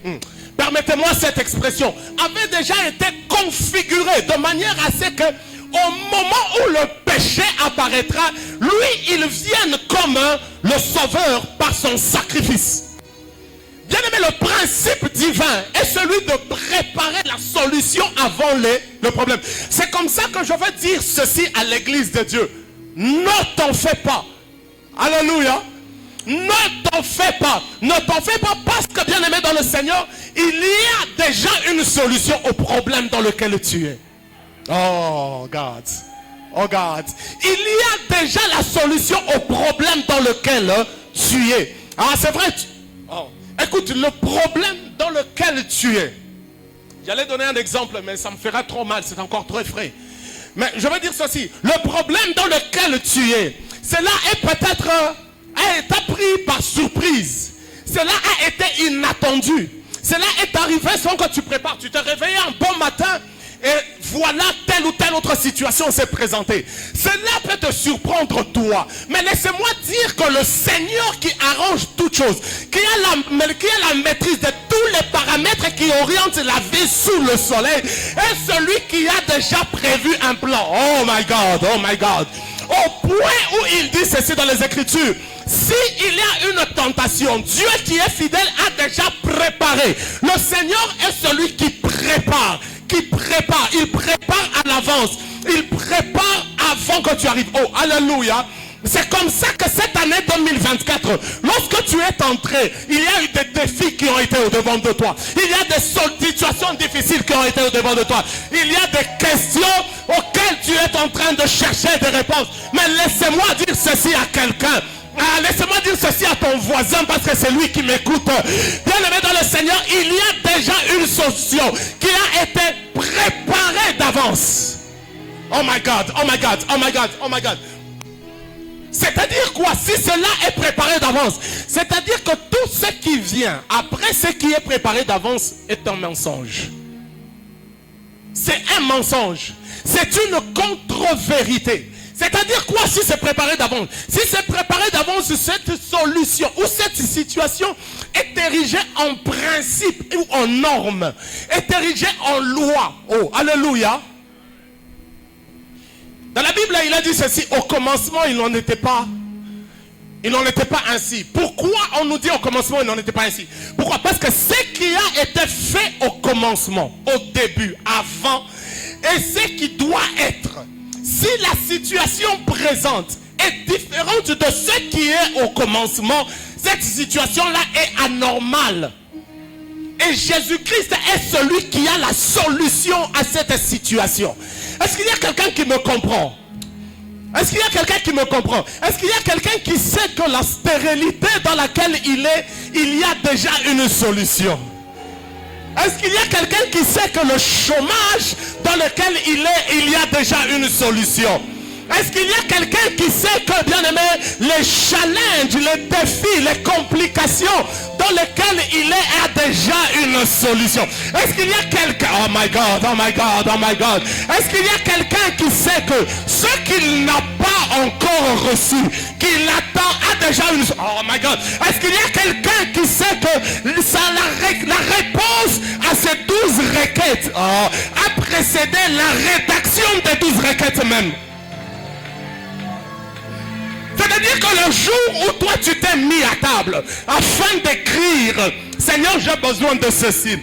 permettez-moi cette expression, avait déjà été configuré de manière à ce que au moment où le péché apparaîtra, lui, il vienne comme le sauveur par son sacrifice. Bien aimé, le principe divin est celui de préparer la solution avant le problème. C'est comme ça que je veux dire ceci à l'église de Dieu. Ne t'en fais pas. Alléluia. Ne t'en fais pas. Ne t'en fais pas parce que, bien aimé dans le Seigneur, il y a déjà une solution au problème dans lequel tu es. Oh God. Oh God. Il y a déjà la solution au problème dans lequel tu es. Ah, c'est vrai. Écoute, le problème dans lequel tu es. J'allais donner un exemple, mais ça me fera trop mal. C'est encore trop frais. Mais je vais dire ceci. Le problème dans lequel tu es, cela est peut-être a été pris par surprise. Cela a été inattendu. Cela est arrivé sans que tu prépares. Tu t'es réveillé un bon matin et voilà telle ou telle autre situation s'est présentée. Cela peut te surprendre toi. Mais laissez-moi dire que le Seigneur qui arrange toutes choses, qui a la maîtrise de tous les paramètres qui orientent la vie sous le soleil, est celui qui a déjà prévu un plan. Oh my God, oh my God. Au point où il dit ceci dans les Écritures. S'il y a une tentation, Dieu qui est fidèle a déjà préparé. Le Seigneur est celui qui prépare. Il prépare à l'avance. Il prépare avant que tu arrives. Oh, alléluia. C'est comme ça que cette année 2024, lorsque tu es entré, il y a eu des défis qui ont été au devant de toi. Il y a des situations difficiles qui ont été au devant de toi. Il y a des questions auxquelles tu es en train de chercher des réponses. Mais laissez-moi dire ceci à quelqu'un. Laissez-moi dire ceci à ton voisin parce que c'est lui qui m'écoute. Bien aimé dans le Seigneur, il y a déjà une solution qui a été préparée d'avance. Oh my God, oh my God, oh my God, oh my God. C'est-à-dire quoi? Si cela est préparé d'avance, c'est-à-dire que tout ce qui vient après ce qui est préparé d'avance est un mensonge. C'est un mensonge. C'est une contre-vérité. C'est-à-dire quoi si c'est préparé d'avance? Si c'est préparé d'avance, cette solution ou cette situation est érigée en principe ou en norme, est érigée en loi. Oh, alléluia. Dans la Bible, il a dit ceci, au commencement, il n'en était pas ainsi. Pourquoi on nous dit au commencement, il n'en était pas ainsi? Pourquoi? Parce que ce qui a été fait au commencement, au début, avant, et ce qui doit être, si la situation présente est différente de ce qui est au commencement, cette situation-là est anormale. Et Jésus-Christ est celui qui a la solution à cette situation. Est-ce qu'il y a quelqu'un qui me comprend? Est-ce qu'il y a quelqu'un qui me comprend? Est-ce qu'il y a quelqu'un qui sait que la stérilité dans laquelle il est, il y a déjà une solution? Est-ce qu'il y a quelqu'un qui sait que le chômage dans lequel il est, il y a déjà une solution? Est-ce qu'il y a quelqu'un qui sait que, bien aimé, les challenges, les défis, les complications dans lesquelles il est a déjà une solution? Est-ce qu'il y a quelqu'un, oh my God, oh my God, oh my God, est-ce qu'il y a quelqu'un qui sait que ce qu'il n'a pas encore reçu, qu'il attend, a déjà une solution? Oh my God, est-ce qu'il y a quelqu'un qui sait que ça, la réponse à ces 12 requêtes a précédé la rédaction des 12 requêtes même? C'est-à-dire que le jour où toi tu t'es mis à table afin d'écrire, Seigneur, j'ai besoin de ceci.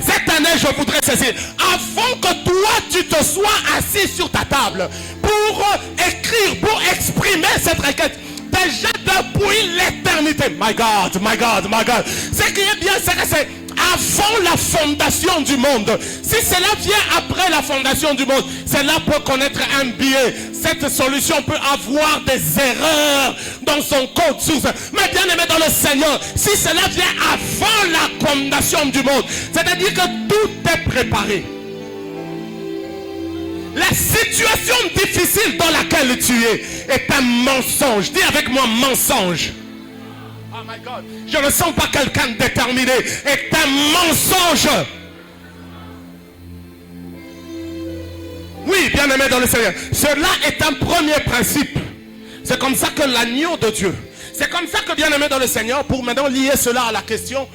Cette année je voudrais ceci. Avant que toi tu te sois assis sur ta table pour écrire, pour exprimer cette requête, déjà depuis l'éternité, my God, my God, my God, ce qui est bien, c'est que c'est avant la fondation du monde. Si cela vient après la fondation du monde, cela peut connaître un biais. Cette solution peut avoir des erreurs dans son code source. Mais bien aimé dans le Seigneur, si cela vient avant la fondation du monde, c'est-à-dire que tout est préparé. La situation difficile dans laquelle tu es est un mensonge. Dis avec moi, mensonge. Oh my God, je ne sens pas quelqu'un déterminé. Est un mensonge. Oui, bien aimé dans le Seigneur. Cela est un premier principe. C'est comme ça que l'agneau de Dieu. C'est comme ça que, bien aimé dans le Seigneur, pour maintenant lier cela à la question.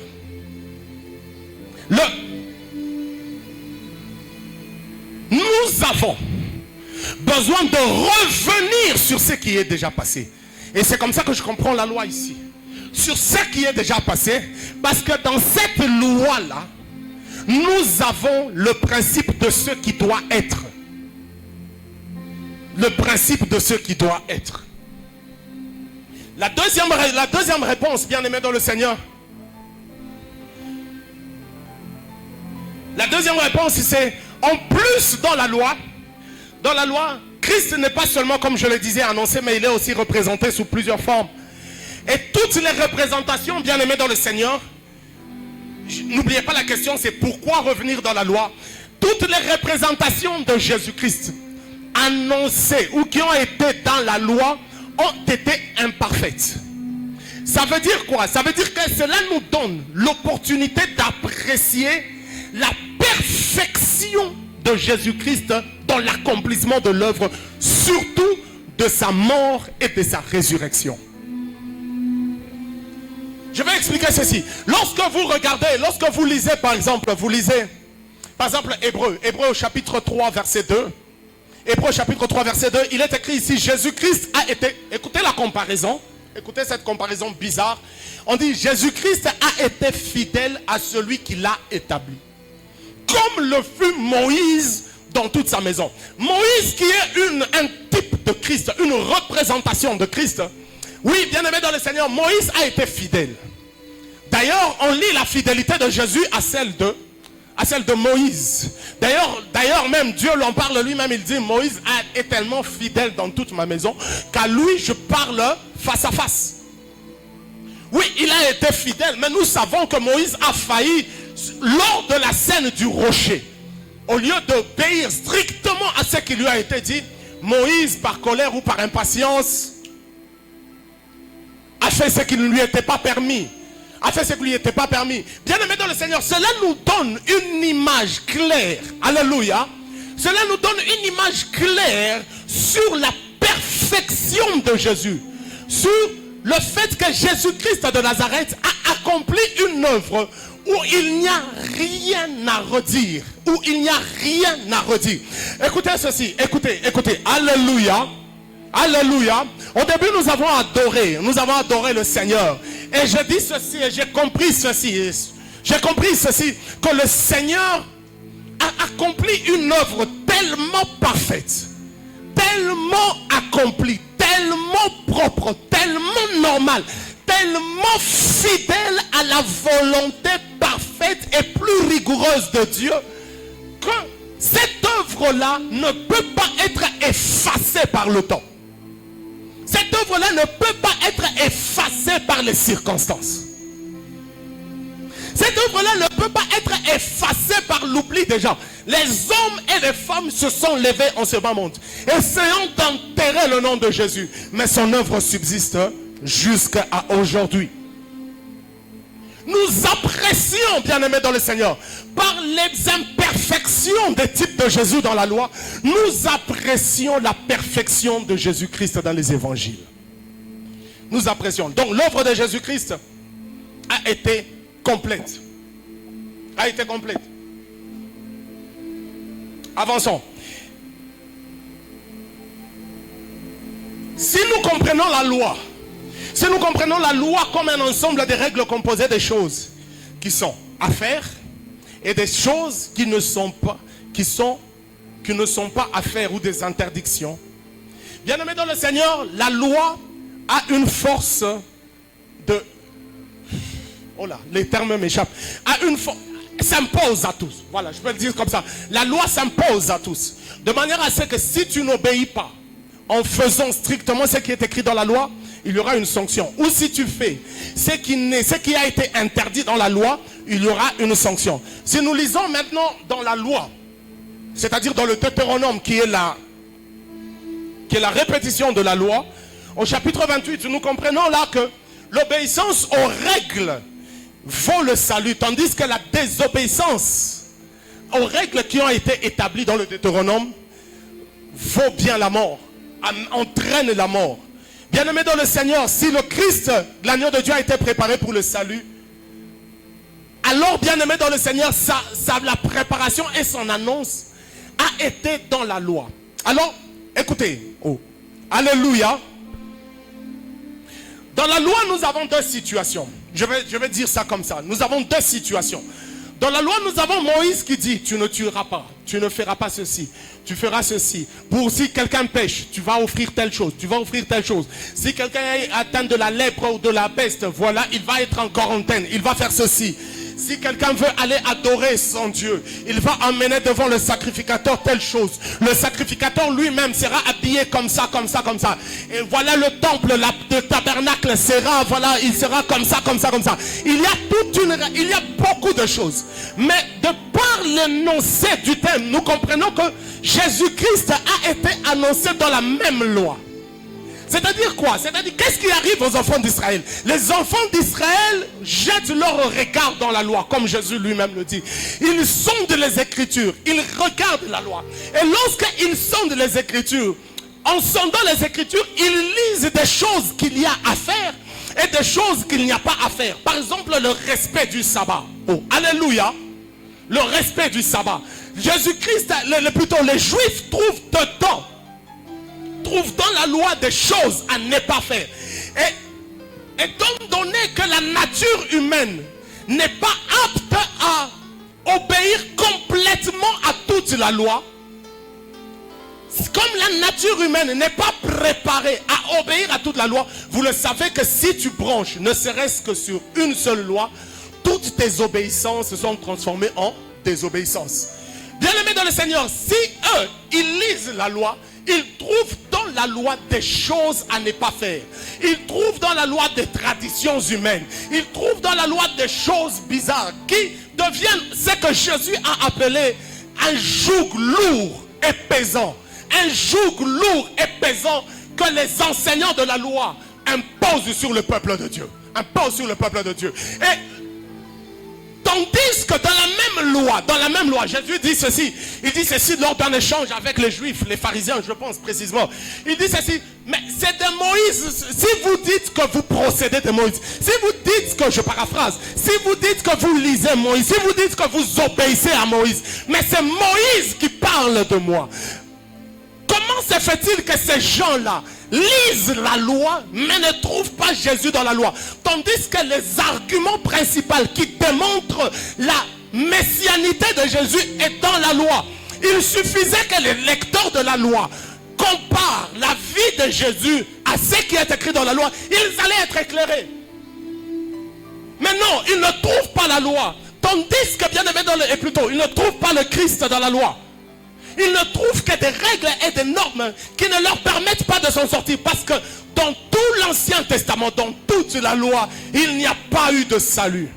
Nous avons besoin de revenir sur ce qui est déjà passé. Et c'est comme ça que je comprends la loi ici. Sur ce qui est déjà passé, parce que dans cette loi-là, nous avons le principe de ce qui doit être. Le principe de ce qui doit être. La deuxième réponse, bien aimé dans le Seigneur. La deuxième réponse, c'est en plus dans la loi, Christ n'est pas seulement, comme je le disais, annoncé, mais il est aussi représenté sous plusieurs formes. Et toutes les représentations, bien aimées dans le Seigneur, n'oubliez pas la question, c'est pourquoi revenir dans la loi? Toutes les représentations de Jésus-Christ annoncées ou qui ont été dans la loi ont été imparfaites. Ça veut dire quoi? Ça veut dire que cela nous donne l'opportunité d'apprécier la perfection de Jésus-Christ dans l'accomplissement de l'œuvre, surtout de sa mort et de sa résurrection. Je vais expliquer ceci. Lorsque vous regardez, lorsque vous lisez par exemple, Hébreu au chapitre 3 verset 2. Hébreu chapitre 3 verset 2, il est écrit ici, Jésus-Christ a été, écoutez la comparaison, écoutez cette comparaison bizarre. On dit, Jésus-Christ a été fidèle à celui qui l'a établi. Comme le fut Moïse dans toute sa maison. Moïse qui est un type de Christ, une représentation de Christ. Oui, bien aimé dans le Seigneur, Moïse a été fidèle. D'ailleurs, on lit la fidélité de Jésus à celle de Moïse. D'ailleurs même, Dieu l'en parle lui-même, il dit, Moïse est tellement fidèle dans toute ma maison, qu'à lui, je parle face à face. Oui, il a été fidèle, mais nous savons que Moïse a failli lors de la scène du rocher. Au lieu d'obéir strictement à ce qui lui a été dit, Moïse, par colère ou par impatience, a fait ce qui ne lui était pas permis. Bien aimé dans le Seigneur, cela nous donne une image claire. Alléluia. Cela nous donne une image claire sur la perfection de Jésus. Sur le fait que Jésus-Christ de Nazareth a accompli une œuvre où il n'y a rien à redire. Écoutez ceci, écoutez. Alléluia. Alléluia. Au début, nous avons adoré le Seigneur. Et je dis ceci, et j'ai compris ceci, que le Seigneur a accompli une œuvre tellement parfaite, tellement accomplie, tellement propre, tellement normale, tellement fidèle à la volonté parfaite et plus rigoureuse de Dieu que cette œuvre-là ne peut pas être effacée par le temps. Cette œuvre-là ne peut pas être effacée par les circonstances. Cette œuvre-là ne peut pas être effacée par l'oubli des gens. Les hommes et les femmes se sont levés en ce moment, essayant d'enterrer le nom de Jésus. Mais son œuvre subsiste jusqu'à aujourd'hui. Nous apprécions, bien-aimés dans le Seigneur, par les imperfections des types de Jésus dans la loi, nous apprécions la perfection de Jésus-Christ dans les évangiles. Nous apprécions. Donc l'œuvre de Jésus-Christ a été complète. A été complète. Avançons. Si nous comprenons la loi, si nous comprenons la loi comme un ensemble de règles composées des choses qui sont à faire et des choses qui ne sont pas, qui ne sont pas à faire ou des interdictions. Bien-aimés dans le Seigneur, la loi a une force de... Oh là, les termes m'échappent. A une force... s'impose à tous. Voilà, je peux le dire comme ça. La loi s'impose à tous. De manière à ce que si tu n'obéis pas en faisant strictement ce qui est écrit dans la loi, il y aura une sanction. Ou si tu fais ce qui a été interdit dans la loi, il y aura une sanction. Si nous lisons maintenant dans la loi, c'est-à-dire dans le Deutéronome qui est la répétition de la loi, au chapitre 28, nous comprenons là que l'obéissance aux règles vaut le salut, tandis que la désobéissance aux règles qui ont été établies dans le Deutéronome vaut bien la mort, entraîne la mort. Bien-aimés dans le Seigneur, si le Christ, l'agneau de Dieu, a été préparé pour le salut, alors, bien-aimés dans le Seigneur, la préparation et son annonce a été dans la loi. Alors, écoutez, alléluia. Dans la loi, nous avons deux situations. Je vais dire ça comme ça. Nous avons deux situations. Dans la loi, nous avons Moïse qui dit, tu ne tueras pas, tu ne feras pas ceci, tu feras ceci. Pour si quelqu'un pêche, tu vas offrir telle chose, tu vas offrir telle chose. Si quelqu'un est atteint de la lèpre ou de la peste, voilà, il va être en quarantaine, il va faire ceci. Si quelqu'un veut aller adorer son Dieu, il va emmener devant le sacrificateur telle chose. Le sacrificateur lui-même sera habillé comme ça, comme ça, comme ça. Et voilà le temple, le tabernacle sera, voilà, il sera comme ça, comme ça, comme ça. Il y a beaucoup de choses. Mais de par l'énoncé du thème, nous comprenons que Jésus-Christ a été annoncé dans la même loi. C'est-à-dire quoi? C'est-à-dire qu'est-ce qui arrive aux enfants d'Israël? Les enfants d'Israël jettent leur regard dans la loi, comme Jésus lui-même le dit. Ils sondent les Écritures, ils regardent la loi. Et lorsqu'ils sondent les Écritures, en sondant les Écritures, ils lisent des choses qu'il y a à faire et des choses qu'il n'y a pas à faire. Par exemple, le respect du sabbat. Oh, alléluia! Le respect du sabbat. Jésus-Christ, plutôt les Juifs trouvent dans la loi des choses à ne pas faire. Et étant donné que la nature humaine n'est pas apte à obéir complètement à toute la loi, comme la nature humaine n'est pas préparée à obéir à toute la loi, vous le savez que si tu branches, ne serait-ce que sur une seule loi, toutes tes obéissances sont transformées en désobéissance. Bien-aimés dans le Seigneur, si eux, ils lisent la loi, ils trouvent dans la loi des choses à ne pas faire. Ils trouvent dans la loi des traditions humaines. Ils trouvent dans la loi des choses bizarres qui deviennent ce que Jésus a appelé un joug lourd et pesant. Un joug lourd et pesant que les enseignants de la loi imposent sur le peuple de Dieu. Imposent sur le peuple de Dieu. Et tandis que dans la même loi, Jésus dit ceci. Il dit ceci lors d'un échange avec les Juifs, les pharisiens, je pense précisément. Il dit ceci, mais c'est de Moïse. Si vous dites que vous procédez de Moïse, si vous dites que, je paraphrase, si vous dites que vous lisez Moïse, si vous dites que vous obéissez à Moïse, mais c'est Moïse qui parle de moi. Comment se fait-il que ces gens-là lisent la loi mais ne trouvent pas Jésus dans la loi, tandis que les arguments principaux qui démontrent la messianité de Jésus est dans la loi? Il suffisait que les lecteurs de la loi comparent la vie de Jésus à ce qui est écrit dans la loi, ils allaient être éclairés. Mais non, ils ne trouvent pas la loi. Tandis que, bien aimé, et plutôt, ils ne trouvent pas le Christ dans la loi. Ils ne trouvent que des règles et des normes qui ne leur permettent pas de s'en sortir. Parce que dans tout l'Ancien Testament, dans toute la loi, il n'y a pas eu de salut.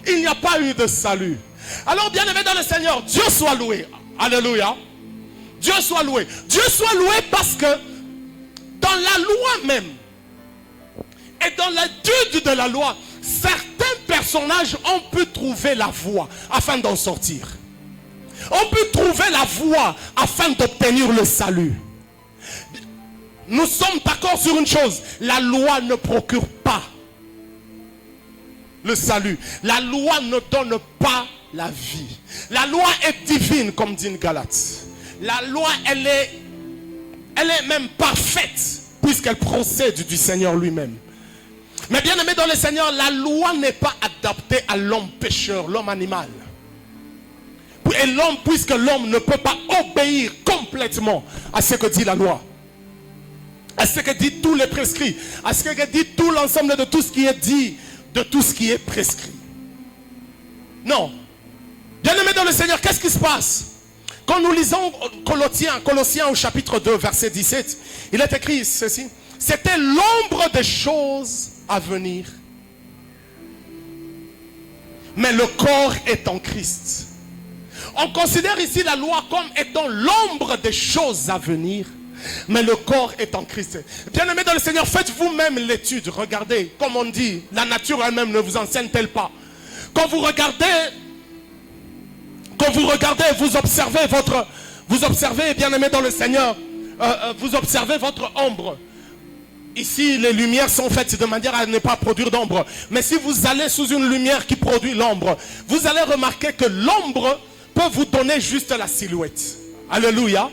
Il n'y a pas eu de salut. Alors, bien aimé dans le Seigneur, Dieu soit loué. Alléluia. Dieu soit loué. Dieu soit loué parce que dans la loi même et dans l'étude de la loi, certains personnages ont pu trouver la voie afin d'en sortir. On peut trouver la voie afin d'obtenir le salut. Nous sommes d'accord sur une chose. La loi ne procure pas le salut. La loi ne donne pas la vie. La loi est divine, comme dit une Galate. La loi, elle est même parfaite, puisqu'elle procède du Seigneur lui-même. Mais bien aimé dans le Seigneur, la loi n'est pas adaptée à l'homme pécheur, l'homme animal. Et l'homme, puisque l'homme ne peut pas obéir complètement à ce que dit la loi, à ce que dit tous les prescrits, à ce que dit tout l'ensemble de tout ce qui est dit, de tout ce qui est prescrit. Non. Bien aimé dans le Seigneur, qu'est-ce qui se passe? Quand nous lisons Colossiens au chapitre 2, verset 17, il est écrit ceci. C'était l'ombre des choses à venir. Mais le corps est en Christ. On considère ici la loi comme étant l'ombre des choses à venir. Mais le corps est en Christ. Bien-aimés dans le Seigneur, faites vous-même l'étude. Regardez, comme on dit, la nature elle-même ne vous enseigne-t-elle pas? Quand vous regardez, vous observez, bien-aimés dans le Seigneur, vous observez votre ombre. Ici, les lumières sont faites de manière à ne pas produire d'ombre. Mais si vous allez sous une lumière qui produit l'ombre, vous allez remarquer que l'ombre peut vous donner juste la silhouette. Alléluia.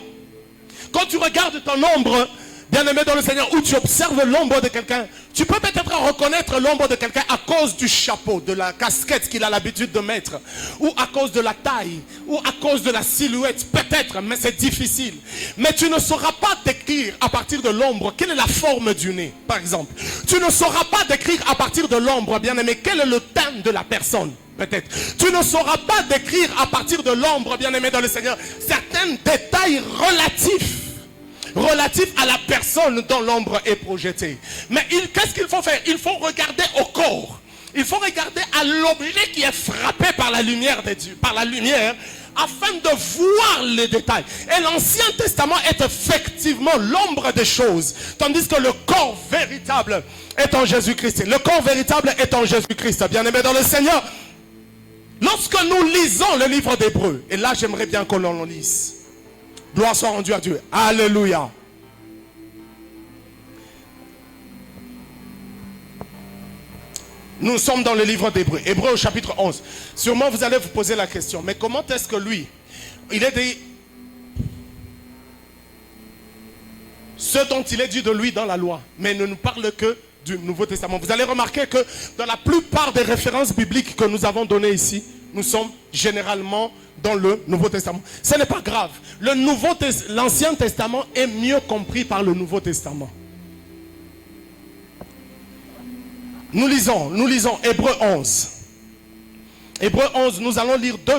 Quand tu regardes ton ombre, bien-aimé dans le Seigneur, ou tu observes l'ombre de quelqu'un, tu peux peut-être reconnaître l'ombre de quelqu'un à cause du chapeau, de la casquette qu'il a l'habitude de mettre, ou à cause de la taille, ou à cause de la silhouette, peut-être, mais c'est difficile. Mais tu ne sauras pas décrire à partir de l'ombre quelle est la forme du nez, par exemple. Tu ne sauras pas décrire à partir de l'ombre, bien-aimé, quel est le teint de la personne. Peut-être. Tu ne sauras pas décrire à partir de l'ombre, bien-aimé dans le Seigneur, certains détails relatifs à la personne dont l'ombre est projetée. Mais qu'est-ce qu'il faut faire? Il faut regarder au corps. Il faut regarder à l'objet qui est frappé par la lumière de Dieu, par la lumière, afin de voir les détails. Et l'Ancien Testament est effectivement l'ombre des choses, tandis que le corps véritable est en Jésus-Christ. Le corps véritable est en Jésus-Christ. Bien-aimé dans le Seigneur, lorsque nous lisons le livre d'Hébreux, et là j'aimerais bien qu'on l'en lise. Gloire soit rendue à Dieu. Alléluia. Nous sommes dans le livre d'Hébreux. Hébreux au chapitre 11. Sûrement vous allez vous poser la question. Mais comment est-ce que lui, il est dit ce dont il est dit de lui dans la loi, mais il ne nous parle que du Nouveau Testament. Vous allez remarquer que dans la plupart des références bibliques que nous avons données ici, nous sommes généralement dans le Nouveau Testament. Ce n'est pas grave. L'Ancien Testament est mieux compris par le Nouveau Testament. Nous lisons Hébreux 11. Hébreux 11, nous allons lire 2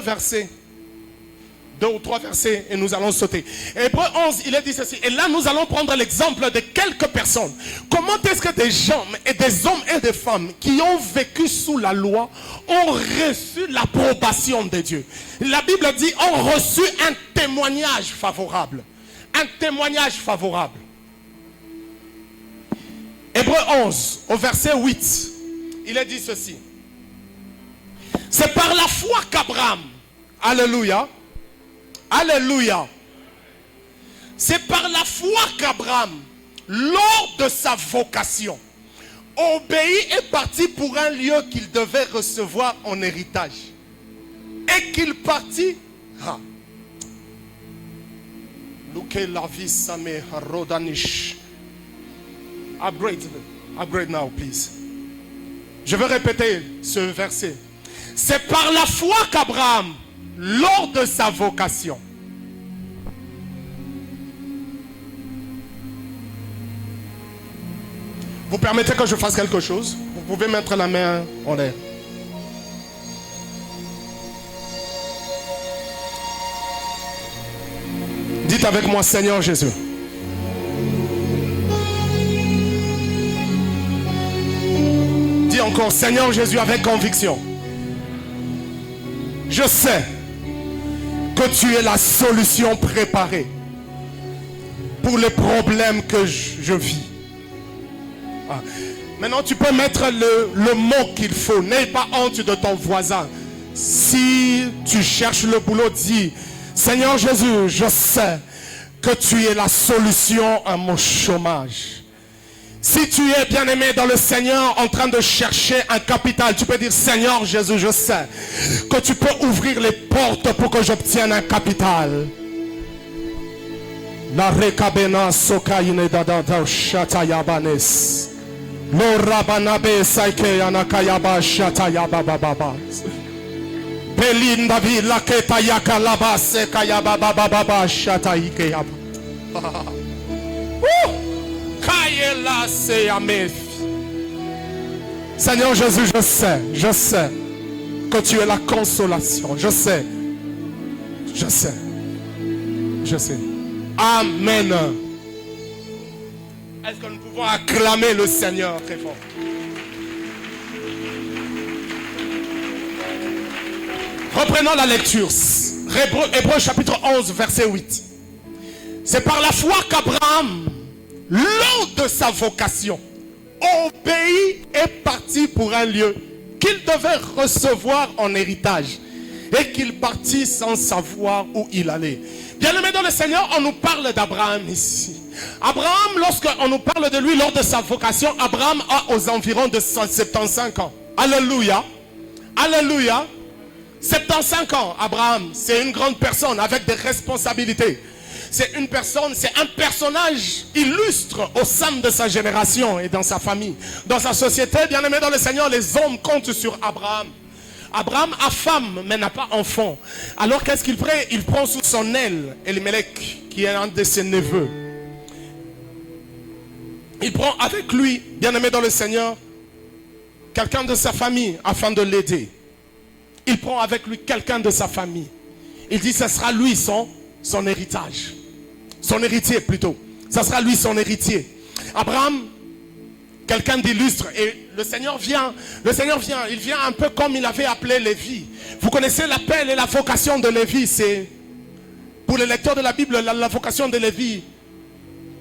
ou 3 versets et nous allons sauter. Hébreux 11, il est dit ceci. Et là, nous allons prendre l'exemple de quelques personnes. Comment est-ce que des gens, et des hommes et des femmes qui ont vécu sous la loi ont reçu l'approbation de Dieu? La Bible dit, ont reçu un témoignage favorable. Un témoignage favorable. Hébreux 11, au verset 8, il est dit ceci. C'est par la foi qu'Abraham, alléluia, alléluia, c'est par la foi qu'Abraham, lors de sa vocation, obéit et partit pour un lieu qu'il devait recevoir en héritage. Et qu'il partit. Upgrade now, please. Je vais répéter ce verset. C'est par la foi qu'Abraham, lors de sa vocation, vous permettez que je fasse quelque chose? Vous Vous pouvez mettre la main en l'air. Dites avec moi, Seigneur Jésus. Dis encore, Seigneur Jésus, avec conviction. Je sais que tu es la solution préparée pour les problèmes que je vis. Ah. Maintenant, tu peux mettre le mot qu'il faut. N'aie pas honte de ton voisin. Si tu cherches le boulot, dis, Seigneur Jésus, je sais que tu es la solution à mon chômage. Si tu es bien-aimé dans le Seigneur en train de chercher un capital, tu peux dire, Seigneur Jésus, je sais que tu peux ouvrir les portes pour que j'obtienne un capital. La rekabena sokaine dadada shatayabanes. Lo rabanabe saike anakayaba shatayabababa. Belinda villa ketayaka labase kayabababa shataikeyaba. Seigneur Jésus, je sais que tu es la consolation. Je sais. Amen. Est-ce que nous pouvons acclamer le Seigneur très fort? Reprenons la lecture. Hébreux chapitre 11, verset 8. C'est par la foi qu'Abraham, lors de sa vocation, obéit et partit pour un lieu qu'il devait recevoir en héritage. Et qu'il partit sans savoir où il allait. Bien-aimé dans le Seigneur, on nous parle d'Abraham ici. Abraham, lorsqu'on nous parle de lui lors de sa vocation, Abraham a aux environs de 75 ans. Alléluia. Alléluia. 75 ans, Abraham, c'est une grande personne avec des responsabilités. C'est un personnage illustre au sein de sa génération et dans sa famille. Dans sa société, bien-aimé dans le Seigneur, les hommes comptent sur Abraham. Abraham a femme, mais n'a pas enfant. Alors qu'est-ce qu'il fait? Il prend sous son aile Elimelech, qui est un de ses neveux. Il prend avec lui, bien-aimé dans le Seigneur, quelqu'un de sa famille afin de l'aider. Il prend avec lui quelqu'un de sa famille. Il dit, ce sera lui son héritage. Son héritier plutôt. Ce sera lui son héritier. Abraham, quelqu'un d'illustre. Et le Seigneur vient, il vient un peu comme il avait appelé Lévi. Vous connaissez l'appel et la vocation de Lévi. C'est, pour les lecteurs de la Bible, la vocation de Lévi.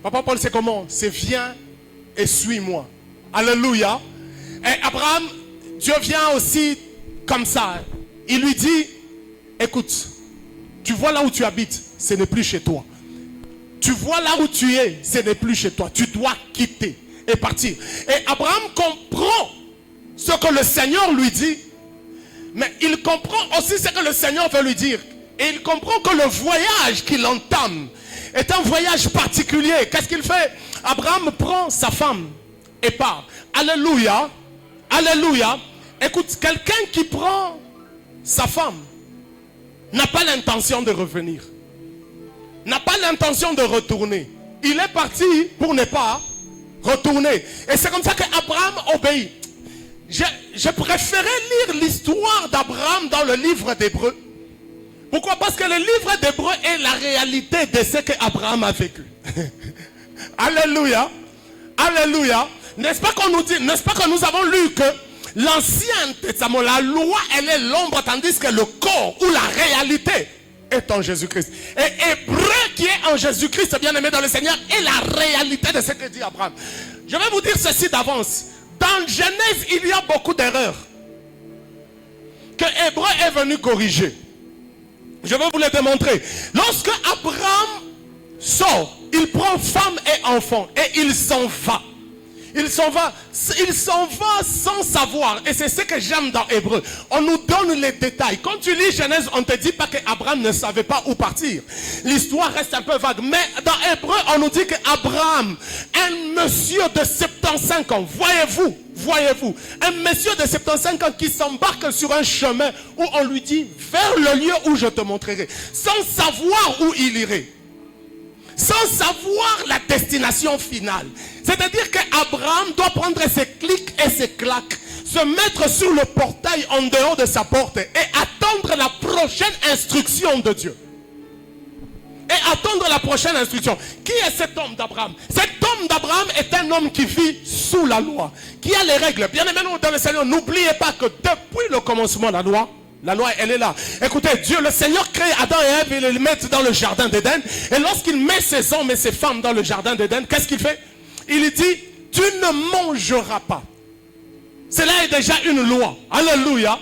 Papa Paul, c'est comment? C'est viens et suis-moi. Alléluia. Et Abraham, Dieu vient aussi comme ça. Il lui dit, écoute, tu vois là où tu habites, ce n'est plus chez toi. Tu vois là où tu es, ce n'est plus chez toi. Tu dois quitter et partir. Et Abraham comprend ce que le Seigneur lui dit, mais il comprend aussi ce que le Seigneur veut lui dire. Et il comprend que le voyage qu'il entame est un voyage particulier. Qu'est-ce qu'il fait? Abraham prend sa femme et part. Alléluia. Alléluia. Écoute, quelqu'un qui prend sa femme n'a pas l'intention de revenir. N'a pas l'intention de retourner. Il est parti pour ne pas retourner. Et c'est comme ça qu'Abraham obéit. Je préférais lire l'histoire d'Abraham dans le livre d'Hébreux. Pourquoi? Parce que le livre d'Hébreux est la réalité de ce qu'Abraham a vécu. Alléluia. Alléluia. N'est-ce pas qu'on nous dit, n'est-ce pas que nous avons lu que l'Ancien Testament, la loi, elle est l'ombre, tandis que le corps ou la réalité est en Jésus-Christ. Et Hébreu qui est en Jésus-Christ, bien aimé dans le Seigneur, est la réalité de ce que dit Abraham. Je vais vous dire ceci d'avance. Dans Genèse, il y a beaucoup d'erreurs que Hébreu est venu corriger. Je vais vous les démontrer. Lorsque Abraham sort, il prend femme et enfant et il s'en va. Il s'en va sans savoir. Et c'est ce que j'aime dans Hébreu. On nous donne les détails. Quand tu lis Genèse, on ne te dit pas qu'Abraham ne savait pas où partir. L'histoire reste un peu vague. Mais dans Hébreu, on nous dit qu'Abraham, un monsieur de 75 ans, voyez-vous, un monsieur de 75 ans qui s'embarque sur un chemin où on lui dit, vers le lieu où je te montrerai, sans savoir où il irait. sans savoir la destination finale. C'est-à-dire qu'Abraham doit prendre ses clics et ses claques, se mettre sur le portail en dehors de sa porte et attendre la prochaine instruction de Dieu. Et attendre la prochaine instruction. Qui est cet homme d'Abraham? Cet homme d'Abraham est un homme qui vit sous la loi, qui a les règles. Bien aimé dans le Seigneur, n'oubliez pas que depuis le commencement, la loi, elle est là. Écoutez, Dieu, le Seigneur crée Adam et Ève, il les met dans le jardin d'Éden. Et lorsqu'il met ses hommes et ses femmes dans le jardin d'Éden, qu'est-ce qu'il fait? Il dit, tu ne mangeras pas. Cela est déjà une loi. Alléluia.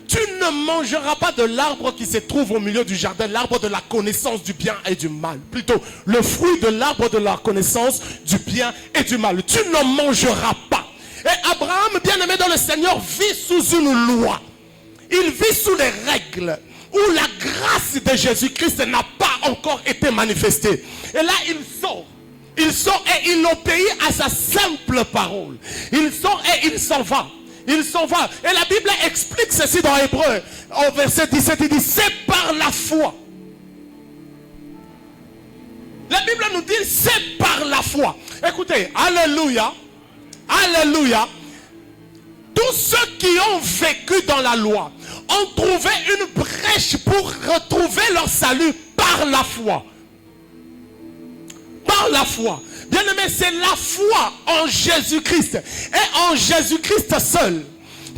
Tu ne mangeras pas de l'arbre qui se trouve au milieu du jardin, l'arbre de la connaissance du bien et du mal. Plutôt, le fruit de l'arbre de la connaissance du bien et du mal. Tu ne mangeras pas. Et Abraham, bien aimé dans le Seigneur, vit sous une loi. Il vit sous les règles où la grâce de Jésus-Christ n'a pas encore été manifestée. Et là, il sort. Il sort et il obéit à sa simple parole. Il sort et il s'en va. Il s'en va. Et la Bible explique ceci dans Hébreux, au verset 17, il dit, c'est par la foi. La Bible nous dit, c'est par la foi. Écoutez, alléluia, alléluia. Tous ceux qui ont vécu dans la loi ont trouvé une brèche pour retrouver leur salut par la foi. Par la foi. Bien aimé, c'est la foi en Jésus-Christ et en Jésus-Christ seul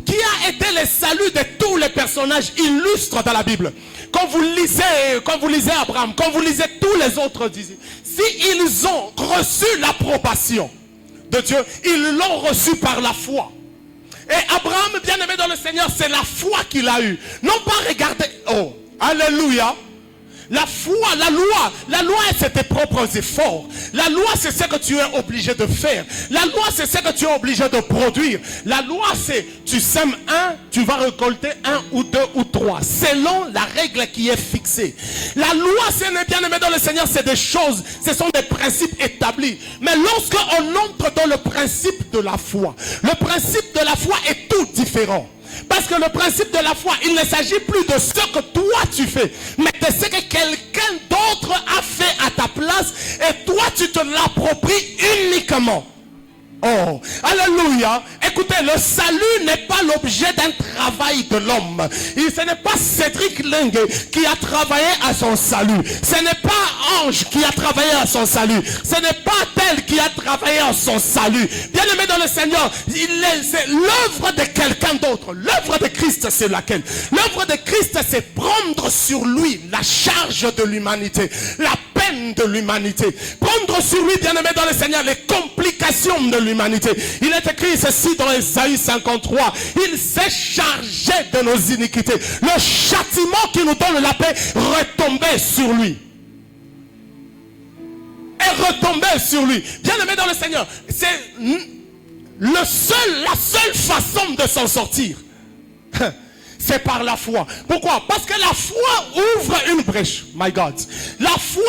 qui a été le salut de tous les personnages illustres dans la Bible. Quand vous lisez Abraham, quand vous lisez tous les autres, s'ils ont reçu l'approbation de Dieu, ils l'ont reçu par la foi. Et Abraham, bien aimé dans le Seigneur, c'est la foi qu'il a eue. Non pas regarder, oh, alléluia. La foi, la loi c'est tes propres efforts. La loi c'est ce que tu es obligé de faire. La loi c'est ce que tu es obligé de produire. La loi c'est tu sèmes un, tu vas récolter un ou deux ou trois, selon la règle qui est fixée. La loi, c'est bien aimé dans le Seigneur, c'est des choses, ce sont des principes établis. Mais lorsque on entre dans le principe de la foi, le principe de la foi est tout différent. Parce que le principe de la foi, il ne s'agit plus de ce que toi tu fais, mais de ce que quelqu'un d'autre a fait à ta place et toi tu te l'appropries uniquement. Oh, alléluia. Écoutez, le salut n'est pas l'objet d'un travail de l'homme. Ce n'est pas Cédric Lengue qui a travaillé à son salut. Ce n'est pas Ange qui a travaillé à son salut. Ce n'est pas tel qui a travaillé à son salut. Bien aimé dans le Seigneur, c'est l'œuvre de quelqu'un d'autre. L'œuvre de Christ, c'est laquelle? L'œuvre de Christ, c'est prendre sur lui la charge de l'humanité, la peine de l'humanité. Prendre sur lui, bien aimé dans le Seigneur, les complications de l'humanité. Il est écrit ceci dans Ésaïe 53. Il s'est chargé de nos iniquités. Le châtiment qui nous donne la paix retombait sur lui. Et retombait sur lui. Bien aimé dans le Seigneur, c'est la seule façon de s'en sortir. C'est par la foi. Pourquoi? Parce que la foi ouvre une brèche. My God. La foi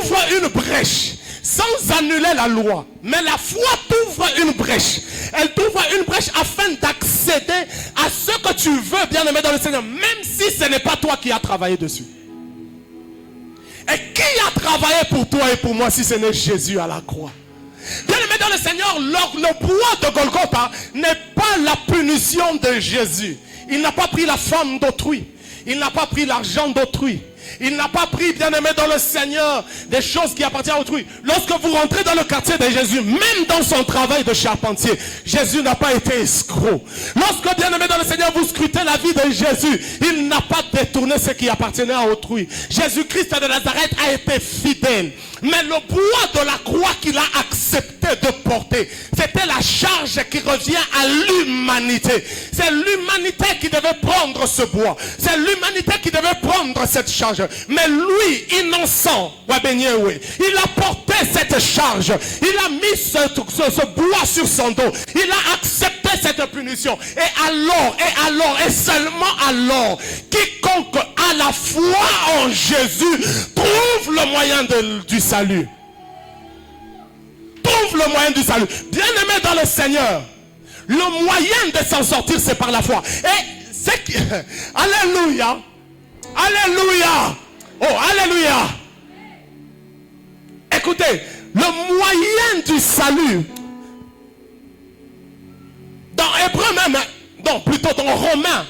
ouvre une brèche. Sans annuler la loi. Mais la foi t'ouvre une brèche. Elle t'ouvre une brèche afin d'accéder à ce que tu veux, bien aimé dans le Seigneur. Même si ce n'est pas toi qui as travaillé dessus. Et qui a travaillé pour toi et pour moi si ce n'est Jésus à la croix? Bien aimé dans le Seigneur, le poids de Golgotha n'est pas la punition de Jésus. Il n'a pas pris la femme d'autrui. Il n'a pas pris l'argent d'autrui. Il n'a pas pris, bien aimé dans le Seigneur, des choses qui appartiennent à autrui. Lorsque vous rentrez dans le quartier de Jésus, même dans son travail de charpentier, Jésus n'a pas été escroc. Lorsque, bien aimé dans le Seigneur, vous scrutez la vie de Jésus, il n'a pas détourné ce qui appartenait à autrui. Jésus-Christ de Nazareth a été fidèle. Mais le poids de la croix qu'il a accepté de porter, c'était la charge qui revient à l'humanité. C'est l'humanité qui devait prendre ce bois. C'est l'humanité qui devait prendre cette charge. Mais lui, innocent, il a porté cette charge. Il a mis ce bois sur son dos. Il a accepté cette punition. Et seulement alors, quiconque a la foi en Jésus trouve le moyen du salut. Trouve le moyen du salut. Bien aimé dans le Seigneur, le moyen de s'en sortir, c'est par la foi. Et c'est qui... Alléluia. Alléluia. Oh, alléluia. Écoutez, le moyen du salut, dans Hébreu même, non, plutôt dans Romains,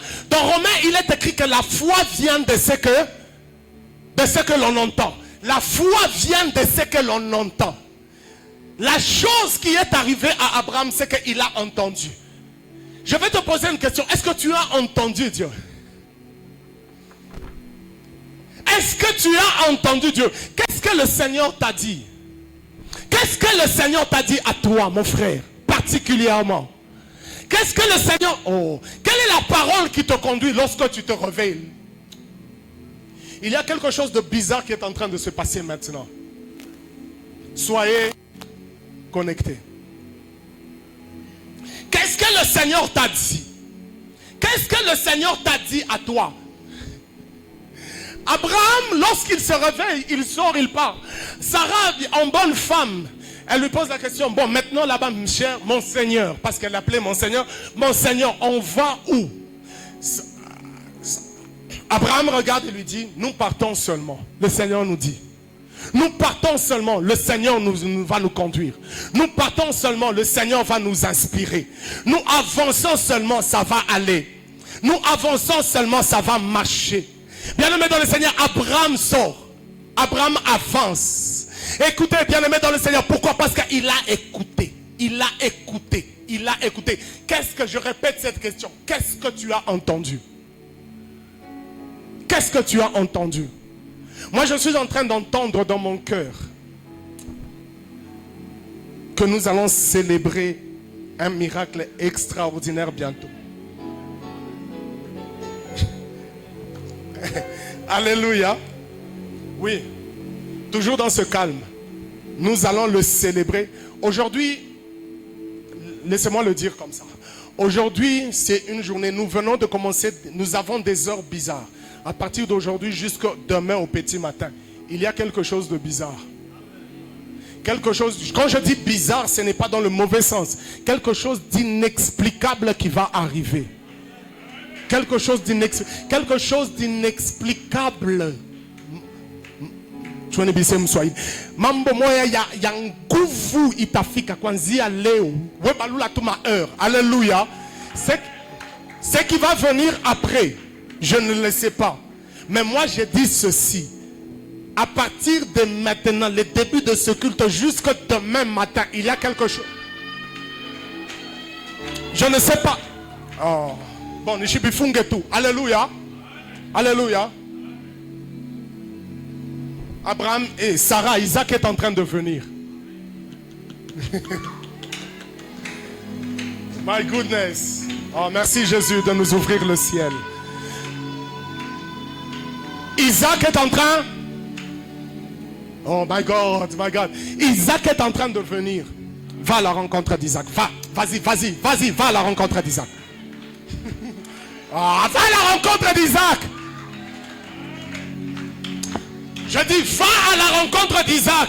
il est écrit que la foi vient de ce que l'on entend. La foi vient de ce que l'on entend. La chose qui est arrivée à Abraham, c'est qu'il a entendu. Je vais te poser une question. Est-ce que tu as entendu Dieu? Est-ce que tu as entendu Dieu? Qu'est-ce que le Seigneur t'a dit? Qu'est-ce que le Seigneur t'a dit à toi, mon frère, particulièrement? Qu'est-ce que le Seigneur... Oh, quelle est la parole qui te conduit lorsque tu te réveilles? Il y a quelque chose de bizarre qui est en train de se passer maintenant. Soyez connectés. Qu'est-ce que le Seigneur t'a dit? Qu'est-ce que le Seigneur t'a dit à toi? Abraham, lorsqu'il se réveille, il sort, il part. Sarah, en bonne femme, elle lui pose la question. Bon, maintenant là-bas, mon Seigneur, parce qu'elle l'appelait mon Seigneur, on va où? Abraham regarde et lui dit, nous partons seulement. Le Seigneur nous dit. Nous partons seulement, le Seigneur va nous conduire. Nous partons seulement, le Seigneur va nous inspirer. Nous avançons seulement, ça va aller. Nous avançons seulement, ça va marcher. Bien-aimé dans le Seigneur, Abraham sort. Abraham avance. Écoutez, bien-aimé dans le Seigneur, pourquoi? Parce qu'il a écouté. Il a écouté. Il a écouté. Qu'est-ce que, je répète cette question, qu'est-ce que tu as entendu? Qu'est-ce que tu as entendu? Moi, je suis en train d'entendre dans mon cœur que nous allons célébrer un miracle extraordinaire bientôt. Alléluia. Oui, toujours dans ce calme. Nous allons le célébrer. Aujourd'hui, laissez-moi le dire comme ça. Aujourd'hui, c'est une journée, nous venons de commencer, nous avons des heures bizarres. À partir d'aujourd'hui jusqu'à demain au petit matin, il y a quelque chose de bizarre. Quelque chose, quand je dis bizarre, ce n'est pas dans le mauvais sens. Quelque chose d'inexplicable qui va arriver. Quelque chose d'inexplicable. Mambo moya ya nguvu itafika kwanzia leo. Webalula tuma heure. Alléluia. Ce qui va venir après, je ne le sais pas. Mais moi je dis ceci. À partir de maintenant, le début de ce culte jusqu'à demain matin, il y a quelque chose. Je ne sais pas. Oh. Bon, nishibifunge tout. Alléluia. Alléluia. Abraham et Sarah, Isaac est en train de venir. My goodness. Oh, merci Jésus de nous ouvrir le ciel. Isaac est en train. Oh my God, my God. Isaac est en train de venir. Va à la rencontre d'Isaac. Vas-y, va à la rencontre d'Isaac. Oh, va à la rencontre d'Isaac. Je dis, va à la rencontre d'Isaac.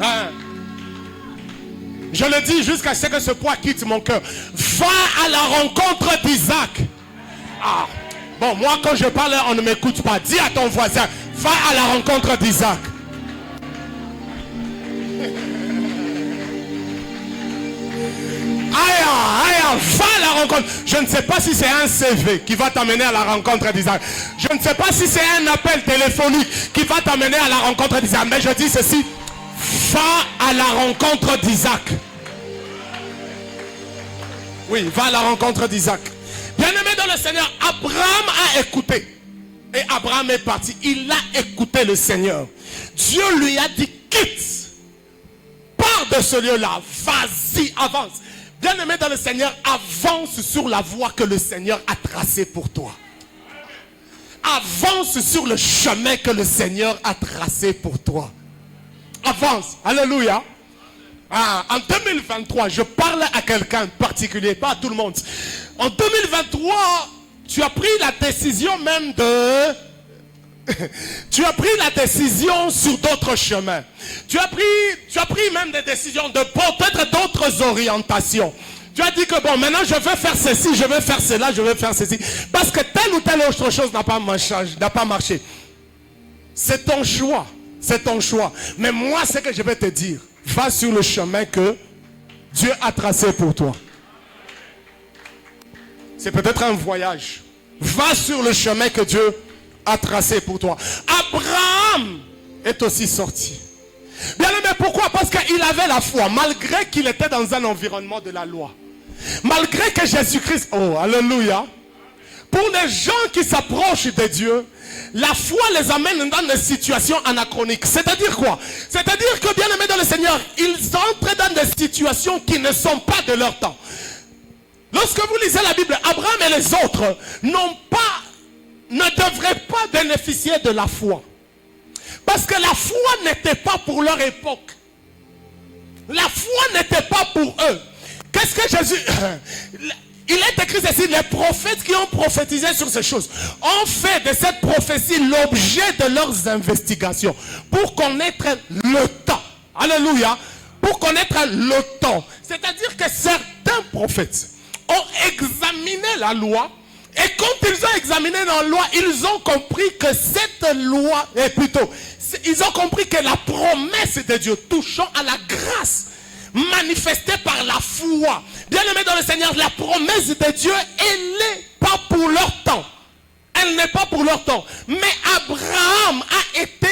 Hein? Je le dis jusqu'à ce que ce poids quitte mon cœur. Va à la rencontre d'Isaac. Ah. Bon, moi quand je parle, on ne m'écoute pas. Dis à ton voisin, va à la rencontre d'Isaac. Va à la rencontre. Je ne sais pas si c'est un CV qui va t'amener à la rencontre d'Isaac. Je ne sais pas si c'est un appel téléphonique qui va t'amener à la rencontre d'Isaac. Mais je dis ceci, va à la rencontre d'Isaac. Oui, va à la rencontre d'Isaac. Bien-aimé dans le Seigneur, Abraham a écouté. Et Abraham est parti. Il a écouté le Seigneur. Dieu lui a dit, quitte. Pars de ce lieu-là. Vas-y, avance. Bien-aimé dans le Seigneur, avance sur la voie que le Seigneur a tracée pour toi. Avance sur le chemin que le Seigneur a tracé pour toi. Avance. Alléluia. Ah, en 2023, je parle à quelqu'un particulier, pas à tout le monde. En 2023, tu as pris la décision même de... Tu as pris la décision sur d'autres chemins. Tu as pris même des décisions de peut-être d'autres orientations. Tu as dit que bon, maintenant je vais faire ceci, je vais faire cela, je vais faire ceci. Parce que telle ou telle autre chose n'a pas marché. C'est ton choix. C'est ton choix. Mais moi, ce que je vais te dire, va sur le chemin que Dieu a tracé pour toi. C'est peut-être un voyage. Va sur le chemin que Dieu a tracé pour toi. Abraham est aussi sorti. Bien aimé, pourquoi? Parce qu'il avait la foi, malgré qu'il était dans un environnement de la loi. Malgré que Jésus-Christ, oh, alléluia. Pour les gens qui s'approchent de Dieu, la foi les amène dans des situations anachroniques. C'est-à-dire quoi? C'est-à-dire que, bien aimés dans le Seigneur, ils entrent dans des situations qui ne sont pas de leur temps. Lorsque vous lisez la Bible, Abraham et les autres ne devraient pas bénéficier de la foi. Parce que la foi n'était pas pour leur époque. La foi n'était pas pour eux. Qu'est-ce que Jésus... Il est écrit ici, les prophètes qui ont prophétisé sur ces choses ont fait de cette prophétie l'objet de leurs investigations pour connaître le temps. Alléluia. Pour connaître le temps. C'est-à-dire que certains prophètes ont examiné la loi et quand ils ont examiné la loi, ils ont compris que cette loi, et plutôt, ils ont compris que la promesse de Dieu touchant à la grâce manifestée par la foi. Bien aimé dans le Seigneur, la promesse de Dieu, elle n'est pas pour leur temps. Elle n'est pas pour leur temps. Mais Abraham a été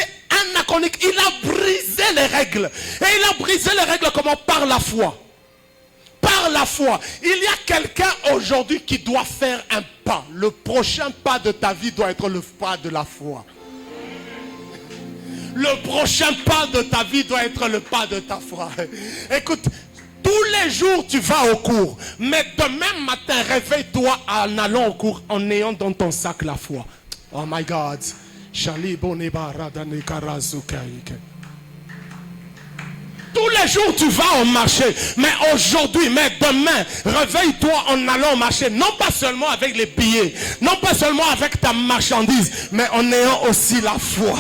anachronique. Il a brisé les règles. Et il a brisé les règles comment? Par la foi. Par la foi. Il y a quelqu'un aujourd'hui qui doit faire un pas. Le prochain pas de ta vie doit être le pas de la foi. Le prochain pas de ta vie doit être le pas de ta foi. Écoute, tous les jours tu vas au cours. Mais demain matin, réveille-toi en allant au cours, en ayant dans ton sac la foi. Oh my God. Tous les jours tu vas au marché. Mais aujourd'hui, mais demain, réveille-toi en allant au marché. Non pas seulement avec les billets. Non pas seulement avec ta marchandise. Mais en ayant aussi la foi.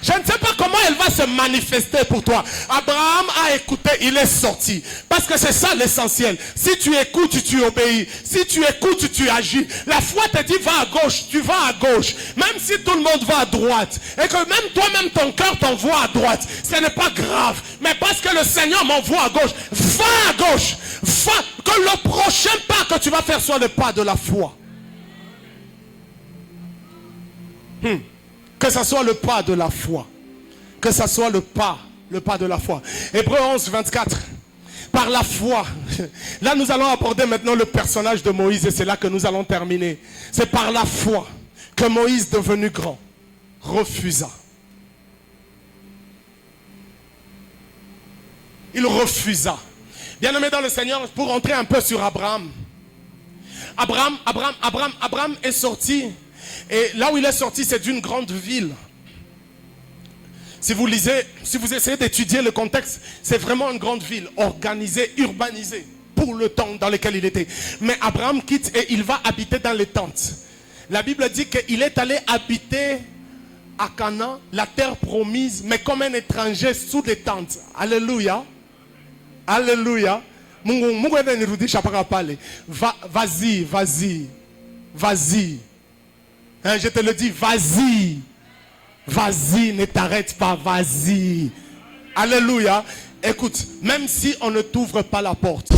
Je ne sais pas comment elle va se manifester pour toi. Abraham a écouté, il est sorti. Parce que c'est ça l'essentiel. Si tu écoutes, tu obéis. Si tu écoutes, tu agis. La foi te dit va à gauche, tu vas à gauche. Même si tout le monde va à droite. Et que même toi-même ton cœur t'envoie à droite. Ce n'est pas grave. Mais parce que le Seigneur m'envoie à gauche. Va à gauche. Va. Que le prochain pas que tu vas faire soit le pas de la foi. Que ce soit le pas de la foi. Que ce soit le pas de la foi. Hébreux 11, 24. Par la foi. Là, nous allons aborder maintenant le personnage de Moïse et c'est là que nous allons terminer. C'est par la foi que Moïse, devenu grand, refusa. Il refusa. Bien-aimé dans le Seigneur, pour rentrer un peu sur Abraham. Abraham est sorti. Et là où il est sorti, c'est d'une grande ville. Si vous lisez, si vous essayez d'étudier le contexte, c'est vraiment une grande ville, organisée, urbanisée, pour le temps dans lequel il était. Mais Abraham quitte et il va habiter dans les tentes. La Bible dit qu'il est allé habiter à Canaan, la terre promise, mais comme un étranger sous des tentes. Alléluia. Alléluia. Vas-y, vas-y. Vas-y. Hein, je te le dis, vas-y. Vas-y, ne t'arrête pas, vas-y. Alléluia. Écoute, même si on ne t'ouvre pas la porte,